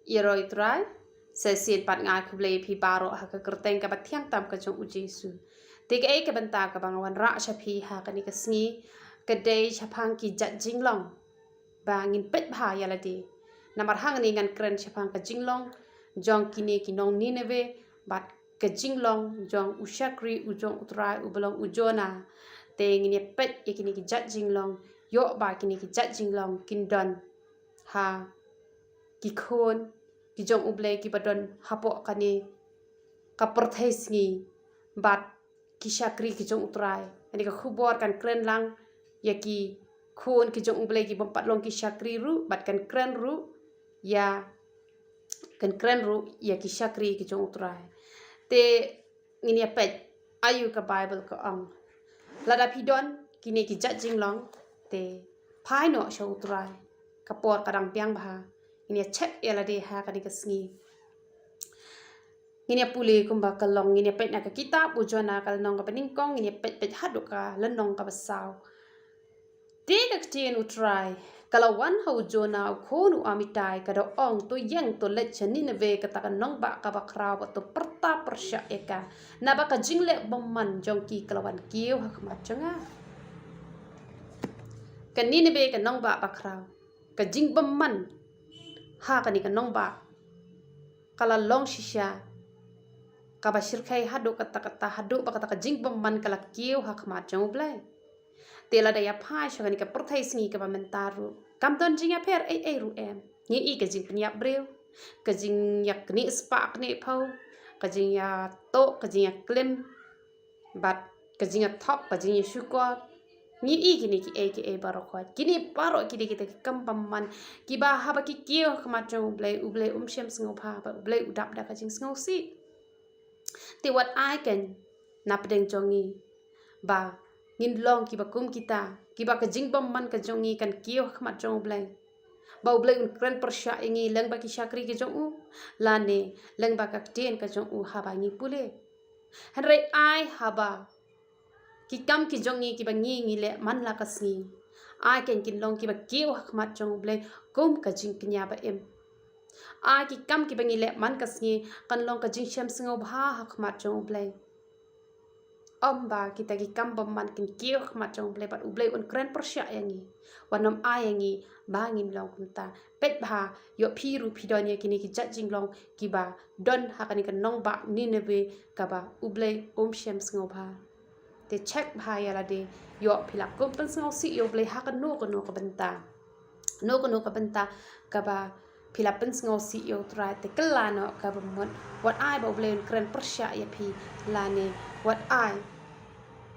Iroi trai sesit pat ngai kuble pi baro ha ka kerteng ka bathiang tam ka jong ujesu tiga ka benta ka bangawan ra shapi ha ka ni ka sngi ka dei chapang ki jat jinglong bangin pet bha yala di namar hang ni ngan kren chapang ka jinglong jong kine ki nong nineve bat ka jinglong jong ushakri ujong utrai ubelong ujona te ngini pet yakini ki jat jinglong yo ba kini ki jat jinglong kindon ha ki khon ki jong uble ki badon hapo kani ka perthais ngi bat ki shakri ki jong utrai ani ka khubor kan kren lang yaki khon ki jong uble ki bompat long ki shakri ru bat kan kren ru ya kan kren ru ya ki shakri ki jong utrai te ngini pet ayu ka bible ka ang lada pidon kini ki jat jinglong te phai no sho utrai ka por kadang piang bha ini cek ya lade ha kani kesngi ini puli kumba kalong ini pet nak kitab ujona kal nong ka peningkong ini pet haduka lenong ka basau tiga ktien utrai kalau wan hau jona khonu amitai kada ong to yang to let chani neve kata kan nong ba ka bakraw to perta persya eka na ba ka jingle bomman jongki kalawan kieu hakmat jonga kan ni neve ka nong ba bakraw ka jing bomman ha kani ka nong ba kala long shisha ka bashir kai hadu kata hadu ba kata ka jing bomman kala kieu hakmat jong blai tela daya phai shagani ka perthai singi ka mentaru kam don jinga per ai ru em ni I ka jing pnya breu ka jing yak ni spa ni phau ka jing ya to ka jing ya klem bat ka jing ya thok ka jing ya shukwa ni I kini ki ai barokot kini paro kini kita kam pamman ki ba ha ba ki kio khma chong uble shem sngo pha ba uble udap da ka jing sngo si ti what I can napdeng jongi ba ngin long ki ba kum kita ki ba ka jing bam man ka jongi kan kio khmat jong blai ba blai un kran persya ingi leng ba ki shakri ki jong u lane leng ba ka ten ka jong u ha ba ngi pule hanre ai ha ba ki kam ki jongi ki ba ngi le man la ka sngi ai ken kin long ki ba kio khmat jong blai kum ka jing knya ba em ai ki kam ki ba ngi le man ka sngi kan long ka jing shem sngo ba ha khmat jong blai ba kita ki kam man kin kio khmat jong blai bat ublai un kren persya yangi wanom ayangi bangin long kunta pet bha yo phiru phidon ye kini ki jat jinglong ki ba don hakani kan nong ba ni nebe ka ba ublai shem sngo bha te check bha yala de yo philak kom pen sngo si yo blai hakan no ka benta no ka benta ka ba Philippine ngau si yo try te kelano ka bamon what I ba blame kren persya ya phi lane what I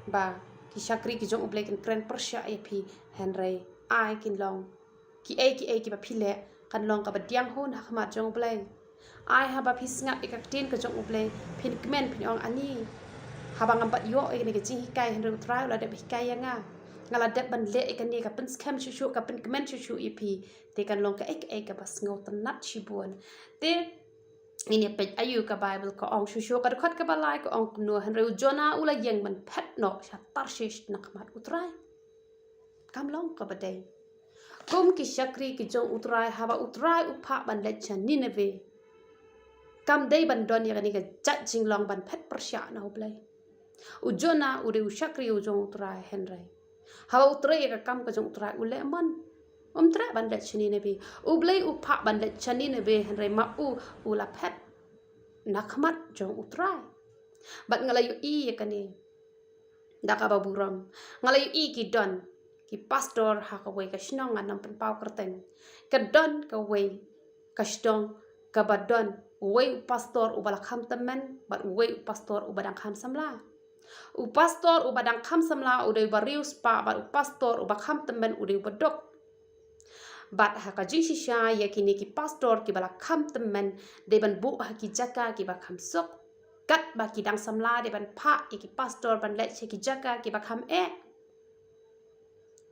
ba ki shakri ki jong blake kren persya ya phi henry I kin long ki ki ba phile kan long ka ba diang hon hakma jong blake I ha ba phisnga ekaktin ka jong blake phin kmen phin ong ani ha ba ngam ba yo e ni ka chi kai henry try la de kai yanga ngala de ban le e kan ni ka pen scam chu ka pen kmen chu ep te kan long ka ka bas ngau tan nat chi buan te ini pet ayu ka bible ka ong chu ka khat ka ba lai ka ong no han reu jona ula yeng man phet no sha tarshish nakmat utrai kam long ka ba dei kum ki shakri ki jong utrai haba utrai upha ban le chan ni neve kam dei ban don ya ni ka jat jinglong ban phet persya na hoblai ujona ure ushakri ujong utrai henry hawa utrai ka kam ka jong utrai ule man tra ban let chani nebe ublai upha ban let chani nebe henre ma ula phet nakmat jong utrai bat ngalayu I yakani daka baburam ngalayu I ki don ki pastor ha ka we ka shnong anam pen pau kerteng ka don ka we ka shtong ka badon we pastor ubala kham tamen bat we pastor ubadang kham samla pastor ubadang kham samla udai bariu spa bat pastor ubakham tamen udai badok bat haka jingshisha yakini ki pastor ki bala kham temen deban bu haki jaka ki ba kham sok kat ba ki dang samla deban pha ki pastor ban let ki jaka ki ba kham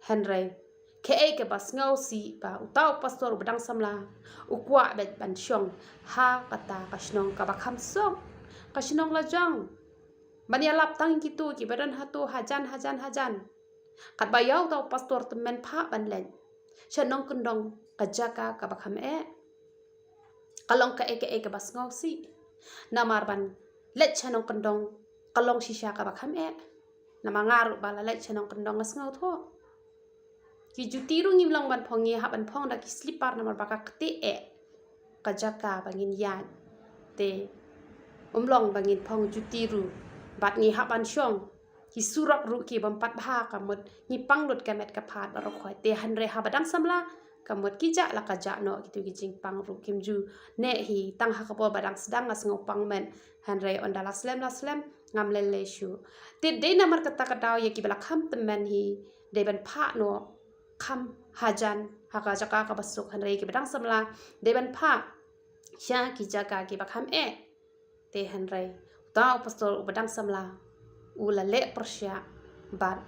henry ke bas ngau si ba utau pastor badang samla ukwa bet ban shong ha kata kasnong ka ba kham sok kasnong la jang bania lap tang ki tu ki badan hatu hajan kat ba yau tau pastor temen pha ban let Shanong kundong kajaka kabakham kalong ka eke bas ngau si namar ban let chanong kendong kalong shisha ka bakham nama ngaru bala let chanong kendong ngas ngau tho ki jutiru ngimlang ban phong ye haban phong da ki slipper namar baka kte ka jaka bangin yan te umlong bangin phong jutiru bat ngi haban syong ki surak ru ki bampat bha kamut ni panglut kamet ka phat ro khoi te hanre habadang samla kamut ki ja la ka ja no ki tu ki jing pang ru kim ju ne hi tang ha ka po badang sedang ngas ngau pang men hanre on la slem ngam le le shu te de namar kata ka daw ye ki bala kham temen hi de ban pha no kham hajan ha ka jaka ka basuk hanre ki badang samla de ban pha sha ki jaka ki bakham te hanre taw pastor badang samla ula le persya bat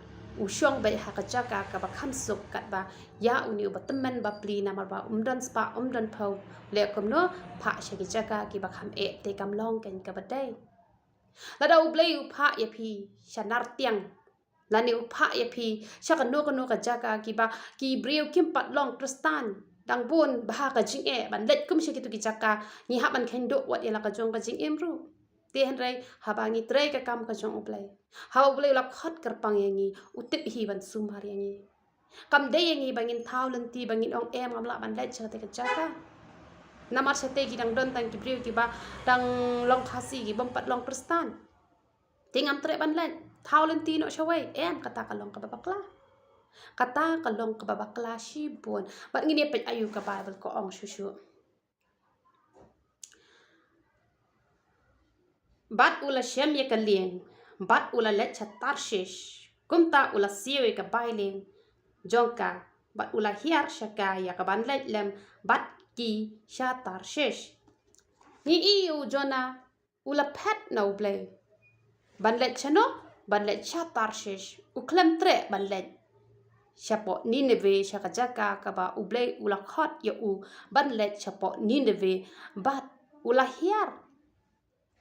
usyong bai hakaja ka bakham suk kat ba ya uni ubatemen ba pli namar ba umdan spa umdan phau le komno pha shagi jaka ki bakham te kamlong ken ka badai lada ublei u pha ya phi shanar tiang lani u pha ya phi shakano ka jaka ki ba ki breu kim pat long kristan dang bun ba ka jing ban let kum shagi tu ki jaka ni ha ban khen do wat ela ka jong ka jing ru te hanrai habangi tre ka kam ka jong ublai ha ublai la khot karpang yangi utip hi ban sumhar yangi kam de yangi bangin thau lenti bangin ong amla ban let chate ka jaka namar sate ki dang don tang ki briu ki ba dang long khasi ki bompat long kristan tingam tre ban let thau lenti no shawai kata ka long ka babakla kata ka long ka babakla shi bon bat ngini pet ayu ka bible ko ong shushu bat ula shem ye kalien bat ula let chatarshish kumta ula siwe ka baileng jongka bat ula hiar shaka ya ka ban let lem bat ki shatarshish ni iu jona ula pet no blay ban let chano ban let shatarshish uklem tre ban let chapo nineve shaka jaka ka ba ublay ula khot ya u ban let chapo nineve bat ula hiar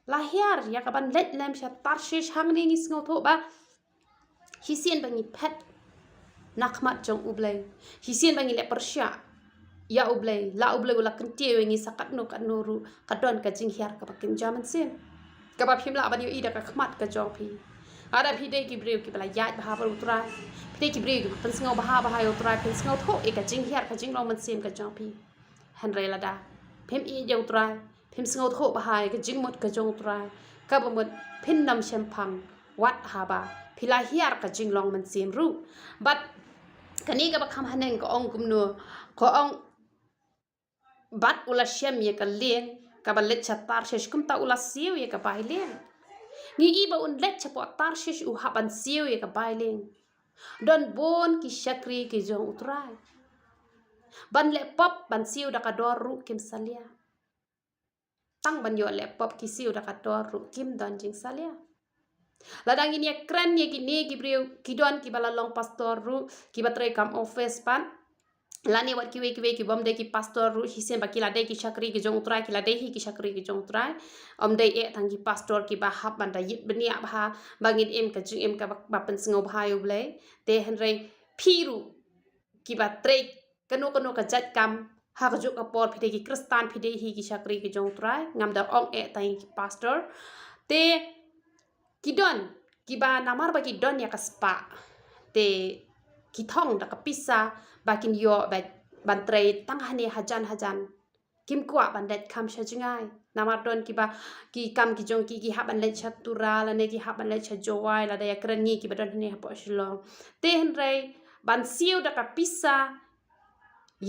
lahir ya kaban let lem sha tarshish hang ni ngis ngau tho ba hisien bangi pet nakmat jong ublay hisien bangi le persya ya ublay la ublay ula kentie wengi sakat no kan noru kadon ka jing hiar ka pakim jaman sen ka ba phim la ban yo ida ka khmat ka jong phi ada phi de ki breu ki bala yat ba ba utrai phi de ki breu ki pen ngau ba yo utrai pen ngau tho e ka jing hiar ka jing long man sem ka jong phi hanre la da phem i je utrai phim ngau tho ba hai ka jing mot ka jong trai ka ba mot phin nam shem phang wat ha ba phila hiar ka jing long man sem ru but kani ka ba kham haneng ko ong kum no ko ong bat ula shem ye ka leng ka ba let chatar shesh kum ta ula siu ye ka bai leng ni i ba un let chapo tar shesh u ha ban siu ye ka bai leng don bon ki shakri ki jong utrai ban le pop ban siu da ka dor ru kim salia tang ban yo le pop ki siu da ka dor ru kim don jing salia ladang ini kran ye ki ne ki breu ki don ki bala long pastor ru ki batre kam office pan lani wat ki we ki bom de ki pastor ru hisen ba ki la de ki shakri ki jong utrai ki la de hi ki shakri ki jong utrai om de thang ki pastor ki ba hab ban da yit benia ba bangin em ka jing em ka ba pen sngo ba yo ble te henre phiru ki ba tre kanu ka jat kam ha ka juk apor phide ki kristan phide hi ki shakri ki jong utrai ngam da ong thang ki pastor te kidon kiba namar ba kidon ya kaspa te kithong da kapisa bakin yo ban tre tanghani hajan kim kwa bandet kam shajingai namar don kiba ki kam ki jong ki ha ban le chatura la ne ki ha ban le chajowai la da ya krani ki badon ne ha po shlong te henre ban siu da kapisa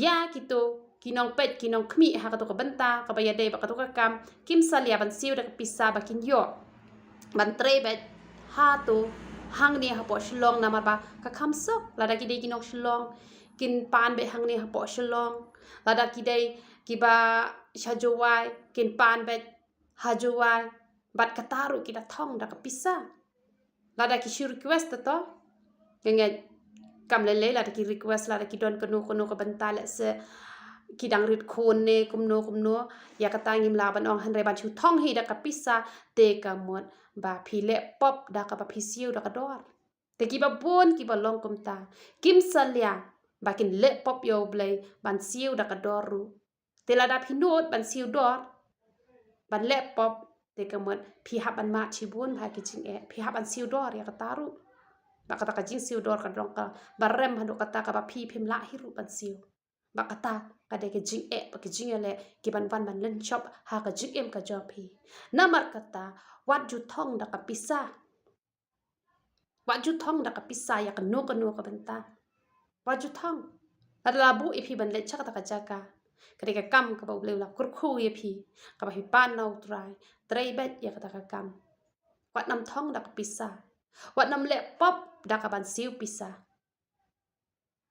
ya kito kinong pet kinong khmi ha ka to ka banta ka ba ya de ba ka to ka kam kim salia ban siu da kapisa bakin yo ban tre bet ha tu hang ni ha po shlong namar ba ka kham sok lada ki dei kinok shlong kin pan be hang ni ha po shlong lada ki dei ki ba shajowai kin pan bet hajowai bat kataru ki da thong da ka pisa lada ki shi request to ngenge kam le lada ki request lada ki don kono ka bantal se kidang rit khon ne kumno ya kata ngim la ban ong hanre ban chu thong hi da ka pisa te ka mon ba phile pop da ka ba phisiu da ka dor te ki ba bon ki ba long kum ta kim salia ba kin le pop yo blai ban siu da ka dor ru telada pinut ban siu dor ban lep pop te kemet pi hab ban mat cibun ha ki jing pi hab ban siu dor ya kataru ba kata ka jing siu dor ka dong ka barem hanu kata ka ba pi pim la hiru ban siu ba kata ka de ke jing ba ke jing ele ki ban len shop ha ka jing ka jong pi namar kata wat ju thong da ka pisa wat ju thong da ka pisa ya ka no ka benta wat ju thong adalah bu ipi ban le chaka ka jaga ketika kam ka ba ule la kurku ipi ka ba hi pan nau trai bet ya kata ka kam wat nam thong da ka pisa wat nam le pop da ka ban siu pisa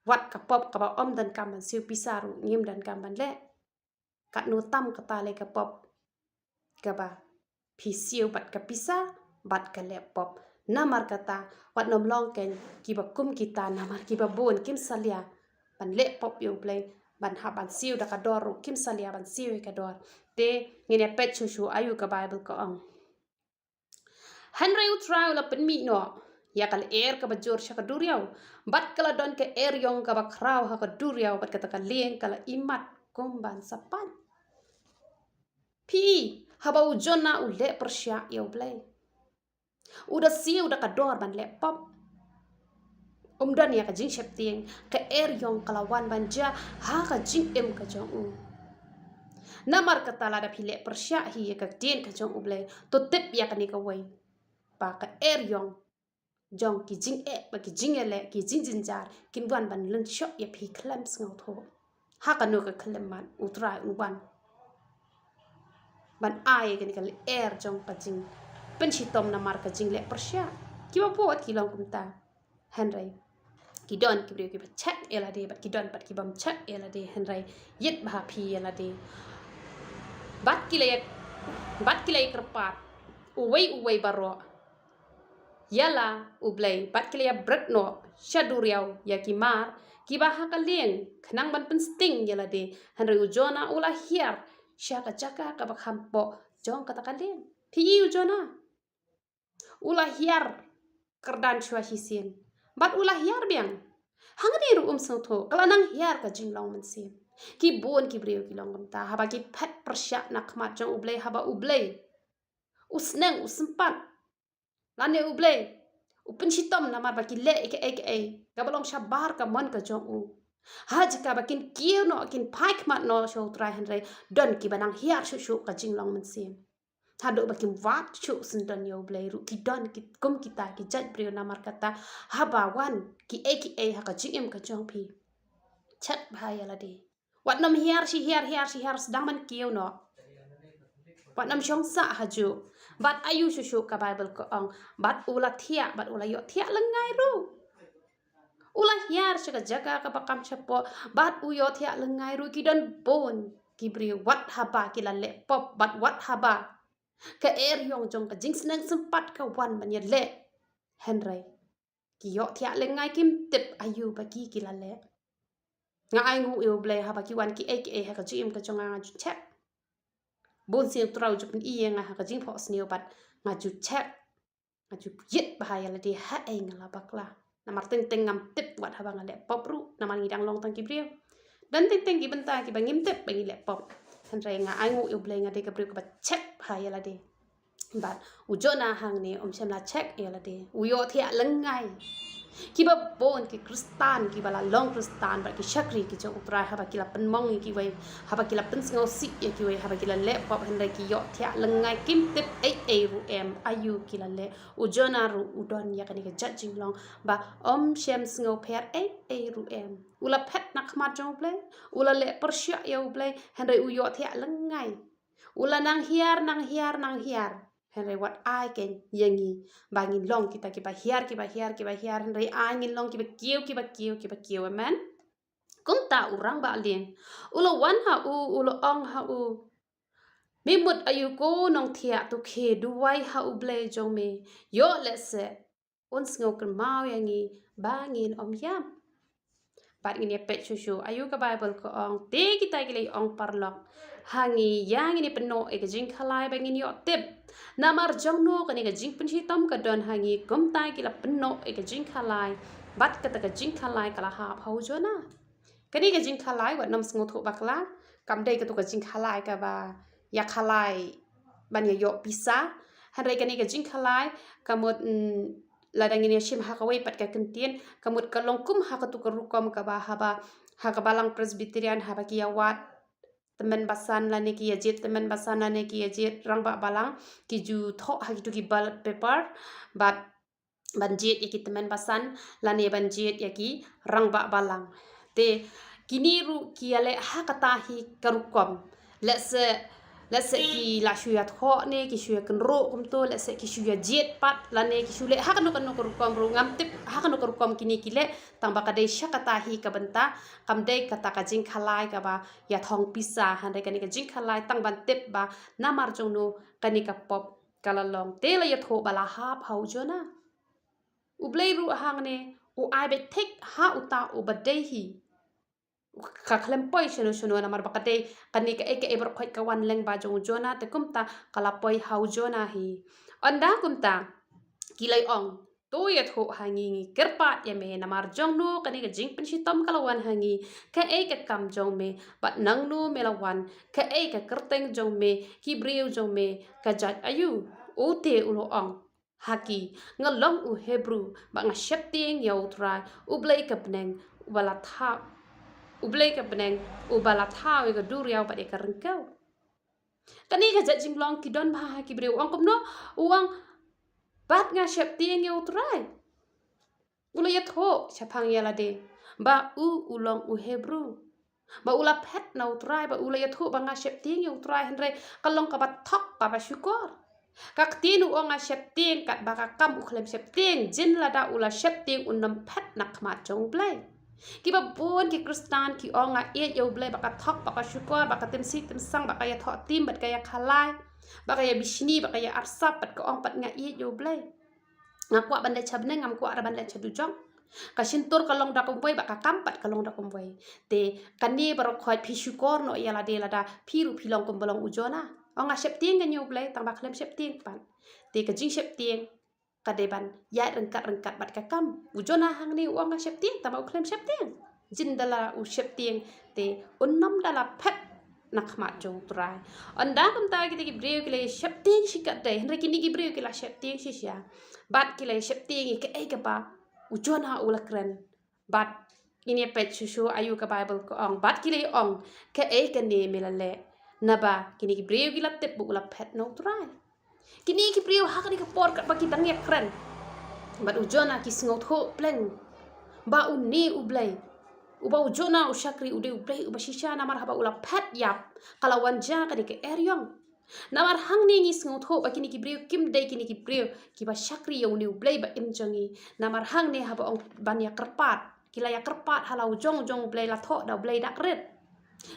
wat ka pop ka ba om dan kam ban siu pisa ru ngim dan kam ban le kat no tam ka ta le ka pop ka ba pi siu bat ka pisa bat ka le pop namar kata wat nam long ken ki ba kum kita namar ki ba bon kim salia ban le pop yo play ban ha ban siu da ka dor ru kim salia ban siu ka dor te ngine pet chu ayu ka bible ko ang Henry utrai la pen mi no ya kal ka bajur sha ka duriau bat kala don ke yong ka ba kraw ha ka duriau bat kata ka leng kala imat komban sapan pi haba ujona ule persya yo play udah siu da ka dor ban le pop dan ya ka jing shep tieng ka yong kalawan banja ha ka jing ka jong namar kata la da pile persya hi ka tien ka jong uble to tip ya ka ni ka wai ba ka yong jong ki jing ba ki jing ele ki jing jar kin ban len shop ya pi clams ngau tho ha ka no ka klem man utra ban ai ka ni ka jong ka jing pen chi tom namar ka jing le persya ki ba pot ki long kumta Henry ki don ki brio ki ba chat ela de bat ki don bat ki bam chat ela de Henry yit ba pi ela de bat ki le kerpat uwei baro yala ublay bat ki le bret no shaduriau ya ki mar ki ba ha ka leng khnang ban pen sting yala de Henry ujona ula hiar sha ka jaka ka ba khampo jong ka ta ka leng pi ujona ula hiar kerdan chua hisin bat ula hiar biang hangni ru so tho kala nang hiar ka jinglong man sim ki bon ki brio ki long ta haba ki phat persya nak khmat jong ublay haba ublay usneng usempat lane ublay upen chitom namar ba ki le ke ka balong shabar ka mon ka jong u haj ka ba kin kiu no kin paik mat no show try Henry don ki banang hiar shu ka jinglong man sim hado ba kim wat chu sundan yo blay ru ki don ki kum kita ki jat brio namar kata haba wan ki ha ka jingem ka jong pi chat bahaya la de wat nam hiar sedang man kiu no wat nam shong sa haju bat ayu shu ka bible ko ong bat ula thia bat ula yo thia lengai ru ula hiar shaka jaga ka bakam chapo bat u yo thia lengai ru ki don bon ki brio wat haba ki la le pop bat wat haba ka yong jong ka jing snang sempat ka wan man ya le Henry ki yo thia lengai kim tip ayu ba ki la le nga ai ngu eu ble ha ba ki wan ki ha ka jim ka chonga nga ju check bon siang trau ju pen i nga ha ka jing pho sneu bat nga ju check nga ju yit ba ya la di ha ai nga la bakla na mar teng ngam tip wat ha ba nga le pop ru na man ngidang long tang ki brio dan teng ki benta ki ba ngim tip ba ngi le pop Henry nga ai ngu eu ble nga de ka brio ka ba check ha ya la di bat ujona hang ni sem la check ya la di uyo thia lengai ki ba bon ki kristan ki bala long kristan ba ki shakri ki jo utrai ha ba ki la pen mong ki wai ha ba ki la pen ngo si ya ki wai ha ba ki la le pop Henry ki yo thia lengai kim tip ru em ayu ki la le ujona ru udon ya ka ni ka judging long ba shem ngo pher ru em ula phet nak ma jong ble ula le persya ya ble Henry u yo thia lengai ula nang hiar Henry wat ai ken yangi bangin long kita ki ba hiar Henry ai ngin long ki ba kiu amen kum ta urang ba lien ulo wan ha u ulo ong ha u mimut ayu ko nong thia tu khe duwai ha u ble jong me yo le se ons ngo kan mau yangi bangin yam bat ini pet shushu ayu ka bible ko ong te kita ki le ong parlok hangi yang ini peno e jing khalai bangin yo tip namar jong no ka ni ka jing punchi tom ka don hangi kum tai ki la peno e jing khalai bat ka ta ka jing khalai kala ha phau jo na ka ni ka jing khalai wat nam sngo tho bakla cầm đây cái tụ cái jing khalai cái ba ya khalai ban ya yok pisa han rai cái này cái jing khalai kamut ladang ini shim hakawai pat cái kentien kamut kalong kum hakatu kerukom ka ba haba hakabalang presbyterian haba kiawat teman basan lane ki yajit teman basan lane ki yajit rang ba balang ki ju tho ha ki ballot paper bat banjit yaki teman basan lane banjit yaki rang ba balang te kini ru ki ale ha katahi karukom let's say ki la shuya tho ne ki shuya kenro kum to let's say ki shuya jet pat lane ki shule ha kanu karukom ru ngam tip ha kanu karukom kini kile tang ba kadai syakatahi ka benta kam dei kata ka jing khalai ka ba ya thong pisa han dei kani ka jing khalai tang ban tip ba namar jong no kani ka pop kalalong te la ya tho bala hap hau jona ublei ru hang ne u ai be tek ha uta u badai hi ka klempoi sheno namar bakade kani ka eke eber khoi ka wan leng ba jong jona te kumta kala poi hau jona hi anda kumta kilai ong to ya tho hangi kerpat ya me namar jong no kani ka jing pensi tom kalawan hangi ka eke kam jong me bat nang no melawan ka eke kerteng jong me ki breu jong me ka jat ayu o te ulo ong haki ngalong u hebrew ba nga shepting ya utrai u blai ka peneng wala tha ublei ka beneng ubala thau ga duriau ba de ka rengkau kani ka jat jinglong ki don ba ki breu ong komno uang bat nga shep tieng yo trai ula ya tho chapang ya la de ba ulong u hebrew ba ula pet na utrai ba ula ya tho ba nga shep tieng yo trai henre kalong ka ba thok ba syukur kak tinu ong nga shep tieng kat ba ka kam u khlem shep tieng jin la da ula shep tieng unam pet nak ma jong blai ki ba bon ki kristan ki onga et yo blai baka thok baka syukur baka temsi temsang baka ya tho tim bat kaya khalai baka ya bishni baka ya arsap bat ko ong pat nga et yo blai ngakwa bandai chabne ngam kwa ra bandai chadu jong ka sintur kalong da kompoi baka kampat kalong da kompoi te kani baro khoi phi syukur no ya la de la da phiru philong kombolong ujona onga sep tieng kan yo blai tang baklem sep tieng pan te ka jing sep tieng kadeban ya rengkat bat kakam ujona hang ni uang shep tieng tama uklem shep tieng jin dala u shep tieng te unnam dala pet nakmat jong trai anda kum ta kita ki breu ki le shep tieng shikat dai henre kini ki breu ki la shep tieng shisha bat ki le shep tieng ke ai ka ba ujona ulakren bat ini pet susu ayu ka bible ko ong bat ki le ong ke ai ka ne melale naba kini ki breu ki la tep bu la pet no trai kini ki priu ha ka por ka baki dang yak kran bat ujona ki sngot ho pleng ba uni ublai uba ujona ushakri ude ublai uba shisha namar haba ula phat yap kalawan ja ka ke eryong namar hang ni ngi sngot ho ba kini ki priu kim dai kini ki priu ki ba shakri yo ni ublai ba imjongi namar hang ne haba ong ban yak kerpat kila yak kerpat halau jong ublai la tho da ublai dak ret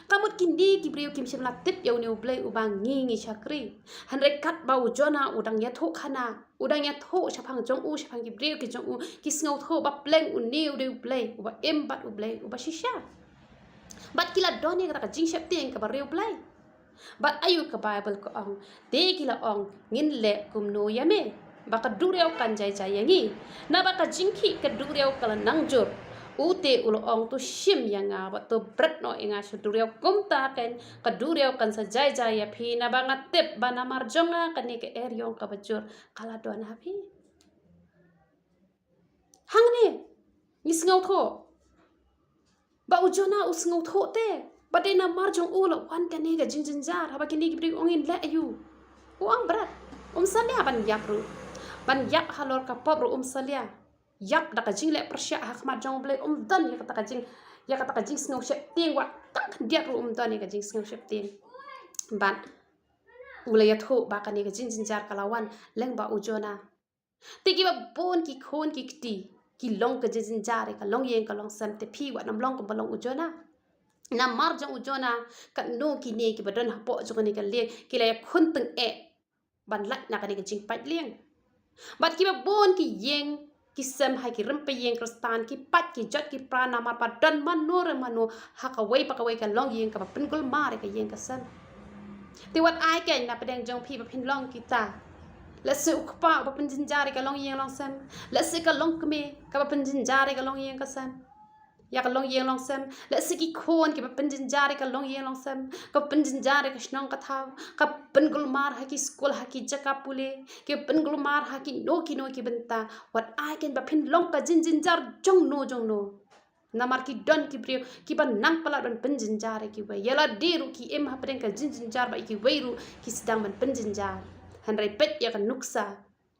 kamut kindi ki brio kim shimla tip yau ni ublai ubang ngi shakri hanre kat ba ujona udang ya tho khana udang ya tho shapang jong u shapang ki brio ki jong u ki snau tho ba pleng uni ude ublai uba em bat ublai uba shisha bat kila doni ka jing shap tieng ka ba rio ublai bat ayu ka bible ko ong te kila ong ngin le kum no yame ba ka dureu kan jai jai yangi na ba ka jingki ka dureu kala nangjur ute ulo ong tu shim yang nga ba to bret no inga shuduriau kumta ken kaduriau kan sa jai jai ya phi na ba nga tip ba na marjonga kani ke eryong ka bajur kala don ha phi hang ne ni snau tho ba ujona u snau tho te ba de na marjong ulo wan kani ga jin jar ha ba kini ki bri ongin le ayu uang bret salia ban yap ru ban yap halor ka pop ru salia yap da ka jing le persya hakmat jong blai dan ya kata ka jing snau shep tieng wa tak dia ru dan ya ka jing snau shep tieng ban ulaya tho ba ka ni ka jing jar kalawan leng ba ujona tiki ba bon ki khon ki kti ki long ka jing jar ka long yeng ka long sam te phi wa nam long ka balong ujona na mar jong ujona ka no ki ne ki badon ha po jo ni ka le ki la khun tung e ban lat na ka ni ka jing pat lieng bat ki ba bon ki yeng kisem hai ki rempe yeng kristan ki pat ki jot ki prana mar padan manur manu hakawai pakawai ka long yeng ka pengul mare ka yeng ka san ti wat ai ke na pedeng jong phi pa phin long kita la se ukpa pa penjinjari ka long yeng long san la se ka long kme ka pa penjinjari ka long yeng ka san ya ka long yeng long sem le siki khon ki pen jinjare ka long yeng long sem ka pen jinjare ka snong ka thaw ka pen gulmar ha ki school ha ki jaka pule ki pen gulmar ha ki no ki benta what I can ba pin long ka jinjar jong no namar ki don ki brio ki ban nang pala don pen jinjare ki we yala diru ki em ha pen ka jinjar ba ki weiru ki sedang ban pen jinjar hanrai pet ya ka nuksa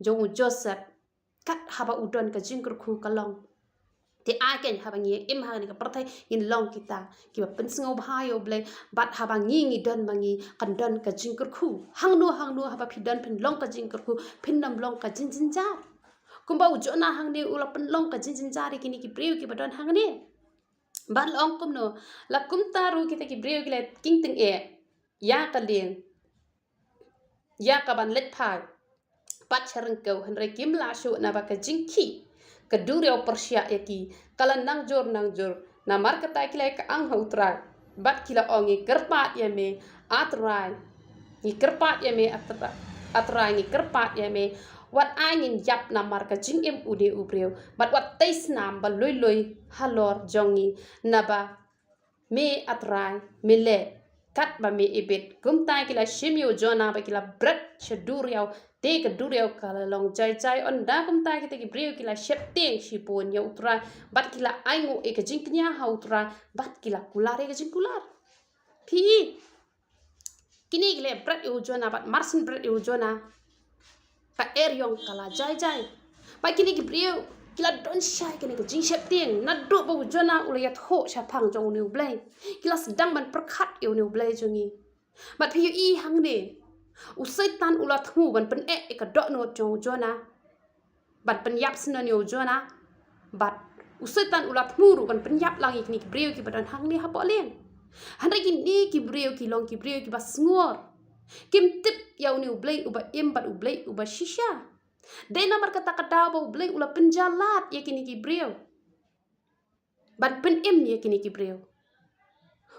jong Joseph kat haba udon ka jingkur khu ka long thì ai cái haba ngi em ha ni ka perthai in long kita ki ba pen sngo bhayo ble bat haba ngi don mangi kan don ka jingkur khu hang no haba phi don pen long ka jingkur khu pin nam long ka jinja kumba ujona hang ni ula pen long ka jinja ri kini ki priu ki ba don hang ni ban long kum no la kum taru kita ki priu ki le king ting e ya ka lien ya ka ban let phai pat charang kau hanre kim la shu na ba ka jingki kedureo persia yaki kala nang jor na mar kata kila ka ang hautra bat kila ongi kerpat ya me atrai ni kerpat ya me atrai ni kerpat ya me wat angin yap na mar ka jing em ude ubreo bat wat tais nam ba loi halor jongi naba me atrai me le kat ba me ibet gumtai kila shimyo jona ba kila bret shaduriao te ka duriau kala long jai on da kum ta kita ki breu kila shep teng shipon ya utra bat kila aingo e ka jingknya ha utra bat kila kular e ka jingkular pi kini gile brat e ujona bat marsin brat e ujona ka eryong kala jai ba kini ki breu kila don shai kini ka jing shep teng na do ba ujona ulaya tho sha phang jong new blai kila sedang ban perkhat e new blai jongi bat pi i hang ne usai tan ula thu ban pen e ka dot no jong jona ban pen yap sna ni jona bat usai tan ula thu ru ban pen yap lang ikni breu ki badan hang ni ha po leng han ri ni ki breu ki long ki breu ki bas ngor kim tip yaw ni ublei uba im bat ublei uba shisha de na mar kata kata ba ublei ula penjalat yakini ki breu ban pen im yakini ki breu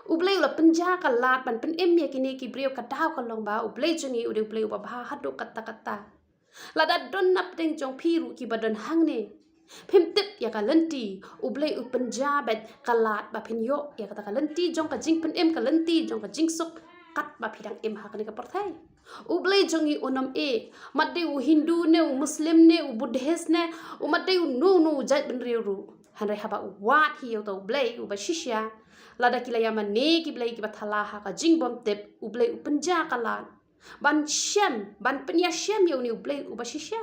ublei ula penja ka lat ban pen em ya kini ki breu ka daw ka long ba ublei jungi ude ublei ba bha hadu kata la da don nap ding jong phiru ki badan hang ne phim tip ya ka lanti ublei u penja bet ka lat ba phin yo ya ka lanti jong ka jing pen em ka lanti jong ka jing suk kat ba phidang em ha ka ni ka parthai ublei jongi onam e madde u hindu ne u muslim ne u buddhist ne u madde u no jai ben riu hanrai haba wat hi yo to ublei u ba shisha lada kila yaman ne ki blai ki bathala ha ka jingbom tep ublei upenja kalan ban shem ban penya shem yo ni ublei ubashisha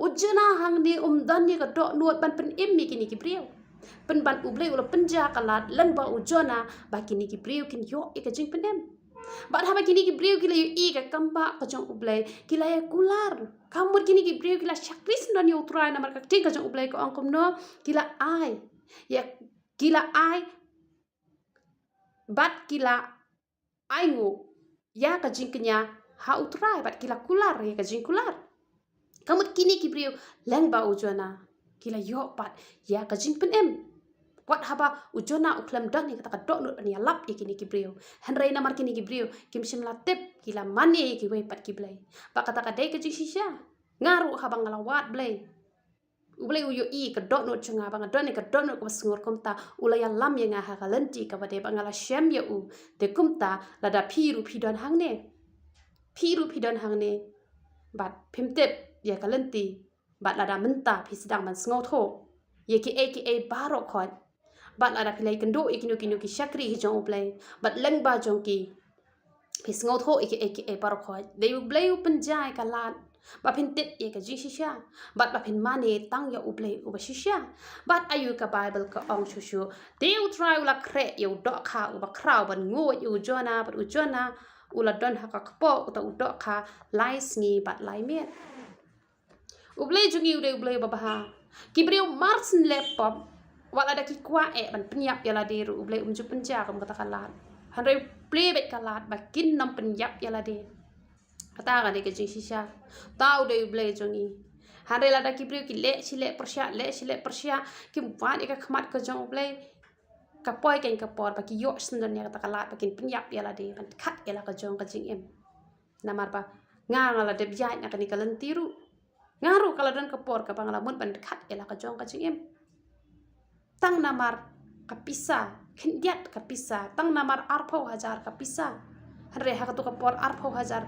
ujana hang ni dan ni ka do nuot ban pen em mi kini ki breu pen ban ublei ula penja kalat lan ba ujana ba kini ki breu kin yo e ka jing pen em ba ha ba kini ki breu kila yo i ka kamba ka jong ublei kila ya kular kamur kini ki breu kila shakris non yo utrai na mar ka ting ka jong ublei ko angkom no kila ai ya kila ai bat kila aingu ya ka jingknya ha utrai bat kila kular ya ka jingkular kamut kini ki breu leng ba ujona kila yo bat ya ka jingpen em wat haba ujona uklam dan ni kata dok nut ni lap ya kini ki breu hanrai na mar kini ki breu kim sim latep kila mane ki we pat ki blai ba kata ka dai ka jing shisha ngaru haba ngalawat blai ublei uyo i ka dot no chunga banga don ka don no ko sngor komta ulaya lam ya nga ha ka lenti ka bade bangala shem ya u de kumta la da phiru phidon hangne bat phimtep ya ka lenti bat la da menta phi sidang man sngo tho ye ki aka baro khon bat la da philai kendo ikinu ki shakri hi jong ublei bat leng ba jong ki phi sngo tho aka baro khon de ublei u penjai ka lan ba phin tit e ka ji shisha bat ba phin mane tang ya ublei uba shisha bat ayu ka bible ka ong shushu deu try ula kre yu do kha uba kraw ban ngo yu jona bat ujona ula don ha ka kpo uta udo kha lai sngi bat lai met ublei jungi ublei ba ha ki breu marsin lepop wala da ki kwa e ban penyap ya la deru ublei umju penja kam kata kalat hanrei play bet kalat ba kin nam penyap ya la de kata ga de ke jing shisha tau de ublei jongi hanrei la da ki breu ki le sile persya ki wan e ka khmat ka jong ublei ka poi ken ka por ba ki yo sndon ya kata kalat ba kin penyap ya la de ban khat ya la ka jong ka jing em namar ba nga ngala de bijai na ka ni kalan tiru ngaru kalau dan kepor ke pangalamun ban khat ya la ka jong ka jing em tang namar kapisa kendiat kapisa tang namar arpau hajar kapisa hanre hakatu kapor arpau hajar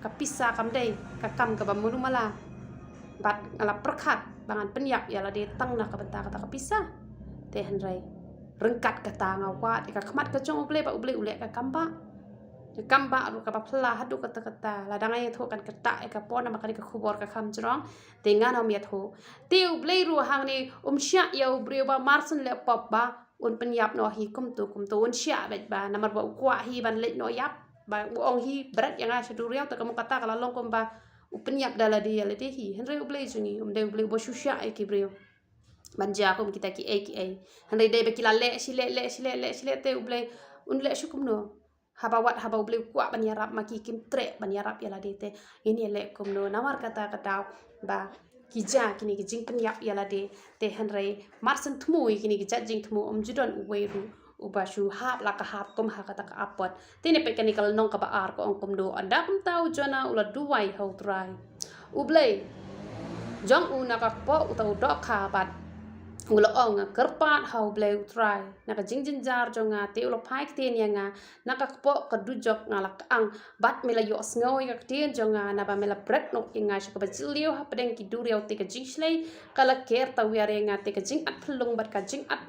kapisa kamdei kakam kabamuru mala bat ngala perkat bangan penyak yala de tang na kabenta kata kapisa te hanre rengkat kata ngawat ka khamat ka chong uble ule ka kamba ru ka pla hadu kata ladangai tho kan kata ka pon ma kan ka khubor ka kham jrong te ngana mi tho te uble ru hang ni sya ya ubre ba marsun le pop ba un penyap no hi kum tu un sya bet ba namar ba kwa hi ban le no yap ba ong hi berat yang a sedu riau ta kamu kata kala long kum ba penyap dala dia le hi henre uble jungi de uble bo susya e ki breu banja kum kita ki ai henre de be kila le sile te uble un le syukum no habawat habau beli kuat banyarap maki kim trek banyarap yala dete ini le kumno nawar kata ba kija kini kijing penyap yala de te hanrei marsen tmui kini kijat jing tmu judon uweru ubashu hap la ka hap kum ha kata ka apot tene pe kani kal nong ka ba ar ko ong kumdo anda kum tau jona ula duai hau trai ublei jong una ka po utau dok ka bat ula ong kerpat hau bleu try naka jingjin jar jonga te ulo paik te nga naka po kadujok ngalak ang bat mela yo sngoy ka te jonga na ba mela brek nok inga shaka bajilio ha pedeng ki duriau te ka jingslei kala ker ta wiare nga te ka jing at phlung bat ka jing at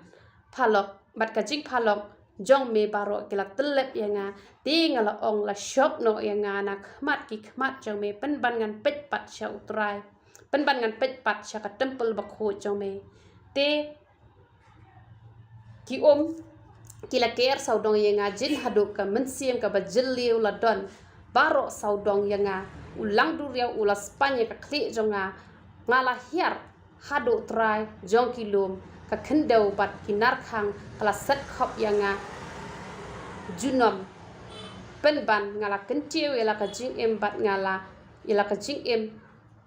phalok jong me baro kila telep nga te ngala ong la shop no nga na khmat ki khmat jong me pen ban ngan pet pat sha utrai pen ban ngan pet pat sha ka temple bakho jong me te ki kila ker saudong yenga jin haduk ka mensiam ka bajiliu la don baro saudong yenga ulang duriau ula spanya ka kli jonga ngala hiar hadu trai jong kilum ka kendau bat kinar khang kala set khop yenga junom penban ngala kentiu ela ka jing em bat ngala ela ka jing em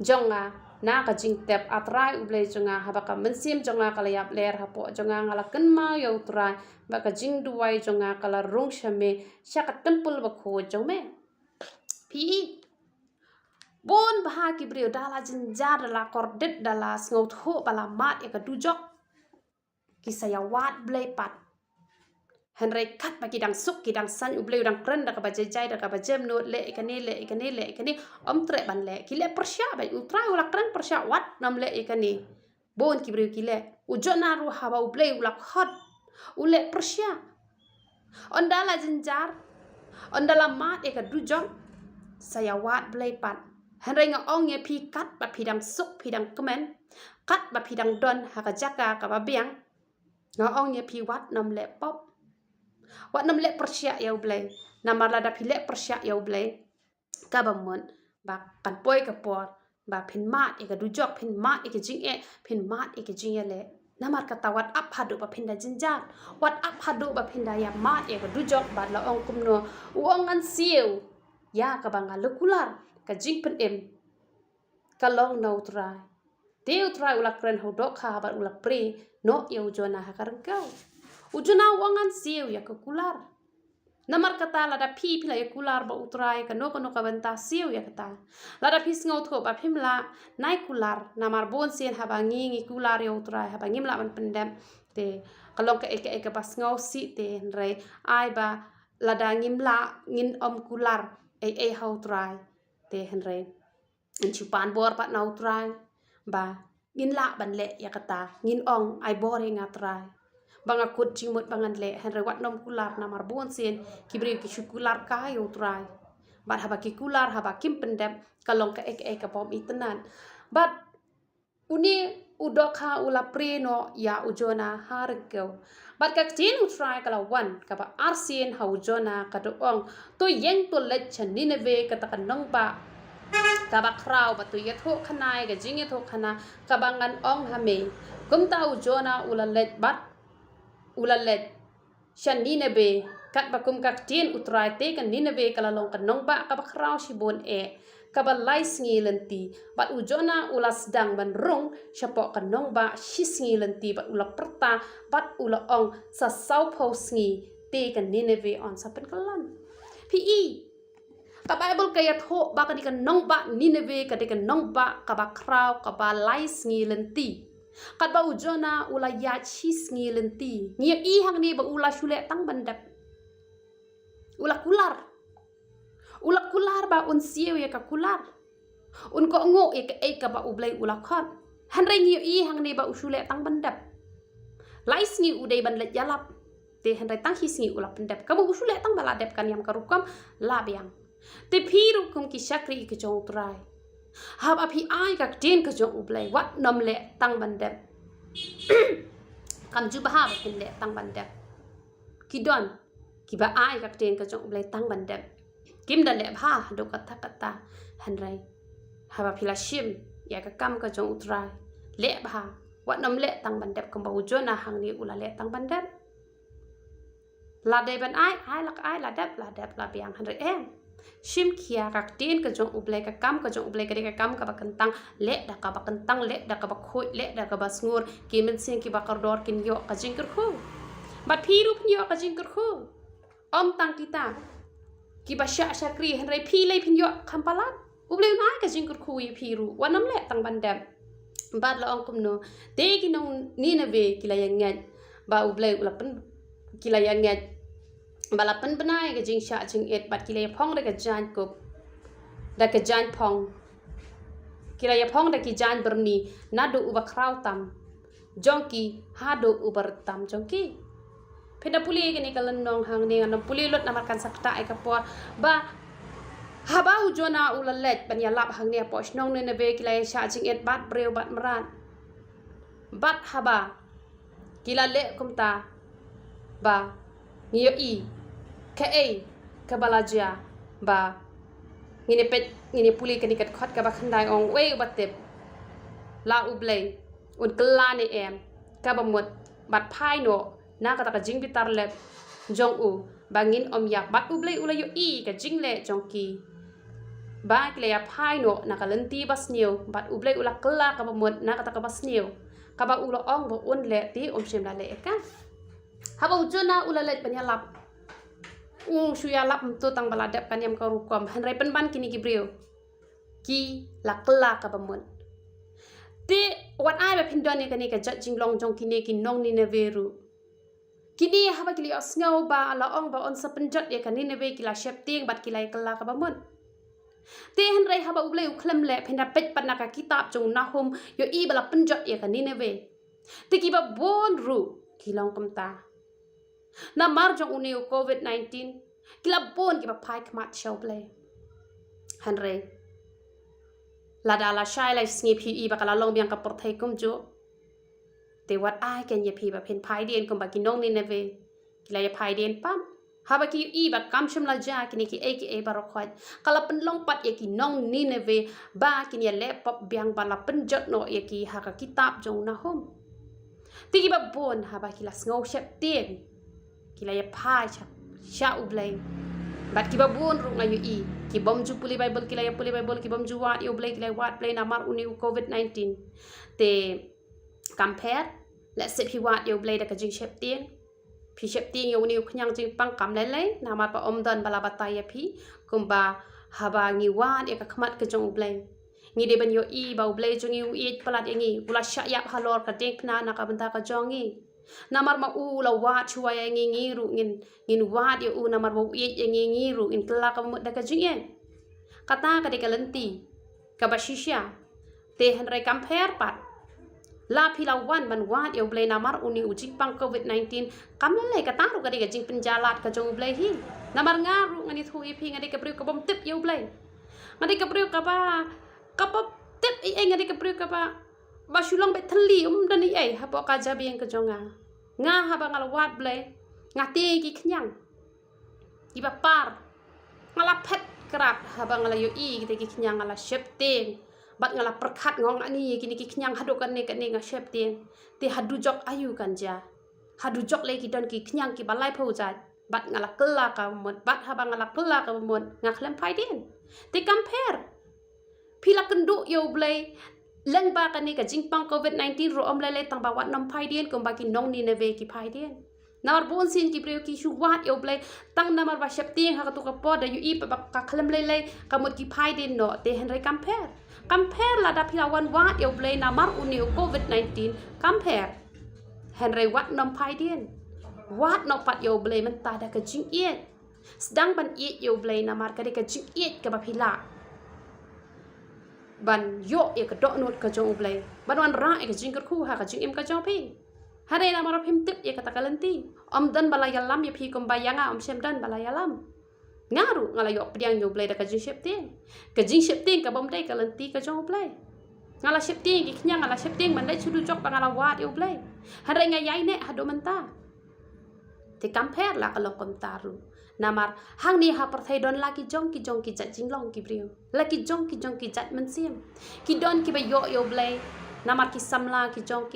jonga na ka jing tep atrai uble jonga habaka mensim jonga kala yap ler hapo jonga ngala kenma yo trai baka jing duai jonga kala rong shame syaka temple bakho jome pi bon baha ki brio dala jinjar la kordet dala sngot ho bala mat e ka dujok kisaya wat blai pat henry kat bagi dang suk ki dang san uble dang kren da ka bajai da ka bajem no le ikani om tre ban le ki le persya ba ultra ula kren persya wat nam le ikani bon ki brio ki le ujona ru hawa uble ula khot ule persya ondala jinjar ondala mat e ka dujok saya wat blai pat henry nga ong ye pi kat ba pi dang suk pi dang kemen kat ba pi dang don ha ka jaka ka ba biang nga ong ye pi wat nam le pop wat nam le persya ya ublei namar lada pilek persya ya ublei ka bamon ba kan poi ka por ba phin mat e ka dujok phin mat e ka jing e phin mat e ka jing le namar kata wat up hadu ba phin da jinjar wat up hadu ba phin da ya mat e ka dujok ba la ong kumno uong an siu ya ka banga lekular ka jing pen em ka long no try teu try ula kren ho dok ha ba ula pre no ya ujona ha karengkau ujuna wangan siu ya kular namar kata lada pi pila ya kular ba utrai ka no ka benta siu ya kata lada pi sngo tho ba phimla nai kular namar bon sen habangi ngi kular ya utrai habangi mla ban pendem te kalong ka eke pas ngau si te re ai ba lada ngimla ngin om kular e hau trai te henre en chupan bor pat nau trai ba ngin la ban le ya kata ngin ong ai bore ngatrai banga kut jingmut bangan le henre wat nom kular namar bon sen kibri ki shukular ka yo trai bat haba ki kular haba kim pendem kalong ka ka pom itenan bat uni udokha ula preno ya ujona hargeu bat ka tin utrai kala wan ka ba arsin ha ujona ka do ong to yeng to let chanineve ka ta kanong ba ka ba kraw ba to yetho khanai ga jing yetho khana ka bangan ong hame kumta ujona ula let bat ulalet shan ninebe kat bakum kak tin utrai te kan ninebe kala long kan nong ba ka bakraw si bon e ka ba lais ngi lenti bat ujona ulas dang ban rung shapo kan nong ba shis ngi lenti bat ula perta bat ula ong sa sau pos ngi te kan ninebe on sa pen kalan pi ka bible kaya tho ba kan nong ba ninebe ka de kan nong ba ka bakraw ka ba lais ngi lenti kat ba ujona ula ya chis ngi lenti ngi I hang ni ba ula shule tang bandap ula kular ba un siu ya ka kular un ko ngo ya ka e ka ba ublai ula khot han re ngi I hang ni ba ushule tang bandap lais ngi udai ban let yalap te han re tang his ngi ula bandap ka ba ushule tang bala dep kan yam karukam labyang te phiru kum ki shakri ki chong trai hab api ai ka den ka jong ublai wat nam le tang bandap kam ju bahab hin le tang bandap kidon ki ba ai ka den ka jong ublai tang bandap kim da le bha do kata han rai haba phila shim ya ka kam ka jong utrai le bha wat nam le tang bandap kam ba ujona hang ni ula le tang bandap la de ban ai la dap la biang han rai em shim kia ka den ka jong ublai ka kam ka jong ublai ka de ka kam ka ba kentang le da ka ba kentang le da ka ba khoi le da ka ba sngur ki men sing ki ba kardor kin yo ka jingker khu bat phiru pnyo ka jingker khu om tang kita ki ba sha shakri han rai phi lai phin yo khampalat ublai nai ka jingkur khu yi phiru wanam le tang bandam bad la ong kum no te ki nong ni na ve ki la yang ngat ba ublai ula pen ki la yang ngat ba la pen banai ka jing sha jing et bat ki la phong da ka jan ko da ka jan phong ki la ya phong da ki jan berni na do uba kraw tam jongki ha do ubar tam jongki peda puli ke ni kalan nong hang ni ngam puli lot namar kan sakta ai ka por ba haba ujona ulalet ban ya lap hang ni po snong ne ve kilai sha jing et bat breu bat maran bat haba kila le kumta ba ngiyo I ka e ka balaja ba ngine pet ngine puli ke ni kat khot ka ba khandai ong we batep la ublei un kla ni em ka ba mot bat phai no na ka ta ka jing bitar le jong u bangin om yak bat ublei ula yo I ka jing le jong ki ba kle ya phai no na ka lenti bas niu bat ublei ula kla ka ba mot na ka ta ka bas niu ka ba ulo ong bo un le ti om shem la le ka ha ba ujona ula le ban ya lap shuya lap tu tang bala dep kan yam ka rukom han rai pen ban kini ki brio ki la kla ka ba mot te wat ai ba phindon ni ka ni ka jinglong jong kini ki nong ni na veru kini haba kili osngau ba la ong ba on sa penjot ya kan ni na ve kila shep ting bat kilai kala ka ba mot te han rai haba ublei ukhlem le phenda pet pan na ka kitab jong na hum yo I bala penjot ya kan ni na ve te ki ba bon ru kilong kamta na mar jong uniu covid-19 kila bon ki ba phai khmat show play han rai la da la shai lai sngi phi I ba kala long biang ka por thai kum jo te wat ai ken ye phi ba phen phai dien kum ba ki nong ni na ve kila ya phai dien pam haba ki I ba kam shum la ja kini ki e ba ro khwat kala pen long pat ye ki nong ni na ve ba kini ya laptop biang ba la pen jot no ye ki ha ka kitab jong na hom ti ki ba bon haba kila sngo shep tien kila ya phai cha sha ublai bat ki ba bon ru ngayu I ki bom ju puli bible kila ya puli bible ki bom ju wat yo ublai kila wat play na mar uni covid-19 te compare let se phi wat yo ublai da ka jing shep tien phi shep tien yo uni khnyang jing pang kam lai lai na mar pa om dan bala batai ya phi kumba haba ngi wat ya ka khmat ka jong ublai ngi de ban yo I ba ublai jong I palat ngi ula sha ya halor ka dek na na ka banta ka jongi namar ma u la wat chua ya ngi ru ngin wat ya u namar ba u ngi ru in kla ka mu da ka jing en kata ka de ka lenti ka ba shisha te han rai compare pat la phi la wan ban wat ya ublai namar uni uji pang covid-19 kam le ka ta ru ka de ka jing penjalat ka jong ublai hi namar nga ru ngani thu I phi ngadi ka priu ka bom tip ya ublai ngadi ka priu ka ba tip I ngadi ka priu ka ba shulong be thali dan ni ai ha po ka jabi yang ka jonga nga ha ba ngala wat blai nga te ki khnyang ki ba par ngala phet krak ha ba ngala yo I ki te ki khnyang ngala shep teng bat ngala perkhat ngong ani kini ki khnyang hadu kan ne nga shep teng te hadu jok ayu kan ja hadu jok le ki don ki khnyang ki balai phau ja bat ngala kla ka mot bat ha ba ngala kla ka mot nga khlem phai den te compare phila kendu yo blai leng ba kan ni ka jingpang covid-19 ro om lai tang ba wat nam phai dien kum ba ki nong ni na ve ki phai dien Namar bon sin ki priu ki shu wat yo blai tang namar ba shep ting ha ka tu ka po da yu I pa ka khlem lei ka mut ki phai din no te henry compare la da philawan wat yo blai namar uniu COVID-19 compare henry wat nom phai din wat no pat yo blai man ta da ka jing iet sedang ban iet yo blai namar ka de ka jing iet ka ba phila ban yo e ka do not ka jong blai ban wan ra e ka jing ka khu ha ka jing im ka jong pi hari namar phim tip e ka ta kalanti om dan balayalam ya phi kom bayanga om sem dan balayalam ngaru ngala yo pdiang yo blai da ka jing shep ting ka bom dai kalanti ka jong blai ngala shep ting ki khnya ngala shep ting man dai chudu jok pa ngala wat yo blai hari nga yai ne hado manta te compare la ka long kom taru namar hang ni ha parthai don la ki jong ki jat jinglong ki brio la ki jong ki jat man sim ki don ki ba yo blai namar ki samla ki jong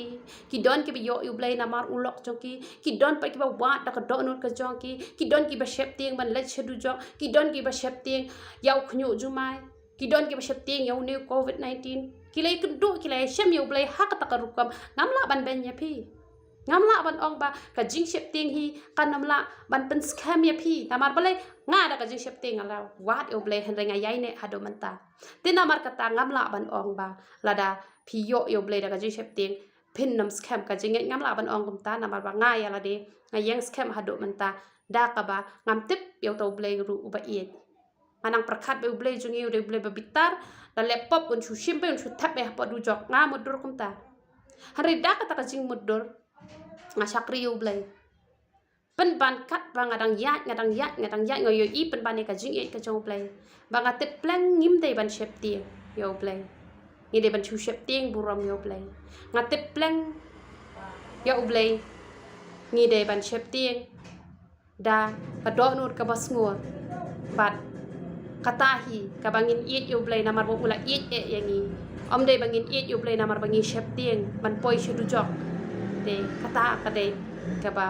ki don ki ba yo blai namar ulok jong ki don pa ki ba wat da ka do not ka jong ki don ki ba shep ting ban let chedu jok ki don ki ba shep ting yau khnu jumai ki don ki ba shep ting yau new COVID-19 ki lai kundu ki lai shem yo blai ha ka ta ka rukam ngamla ban ben ya phi ngamla ban ong ba ka jing shep ting hi kan namla ban pen scam ya phi namar balai nga da ka jing shep ting ala wat yo blai hen renga yai ne hado manta tin namar kata ngamla ban ong ba lada phi yo blai da ka jing shep ting pin nam scam ka jing ngamla ban ong kumta namar ba nga ya la de nga yang scam hado manta da ka ba ngam tip yo to blai ru ba iet anang prakhat be blai jungi yo blai ba bitar la laptop un chu shim be un chu tap be ha du jok nga mudur kumta hari da ka ta ka jing mudur nga sakri yo blai pen ban kat ba ngadang yat ngoyo I pen ban ka jing ka jong blai ba nga tet plan ngim dei ban shep ti yo blai ni de ban chu shep ting buram yo blai nga tet plan yo blai ni de ban shep ting da ka do nur ka bas ngor bat katahi ka bangin iet yo blai namar bo ula iet yangi om de bangin iet yo blai namar bangi shep ting ban poi shu du jok de kata ka de ka ba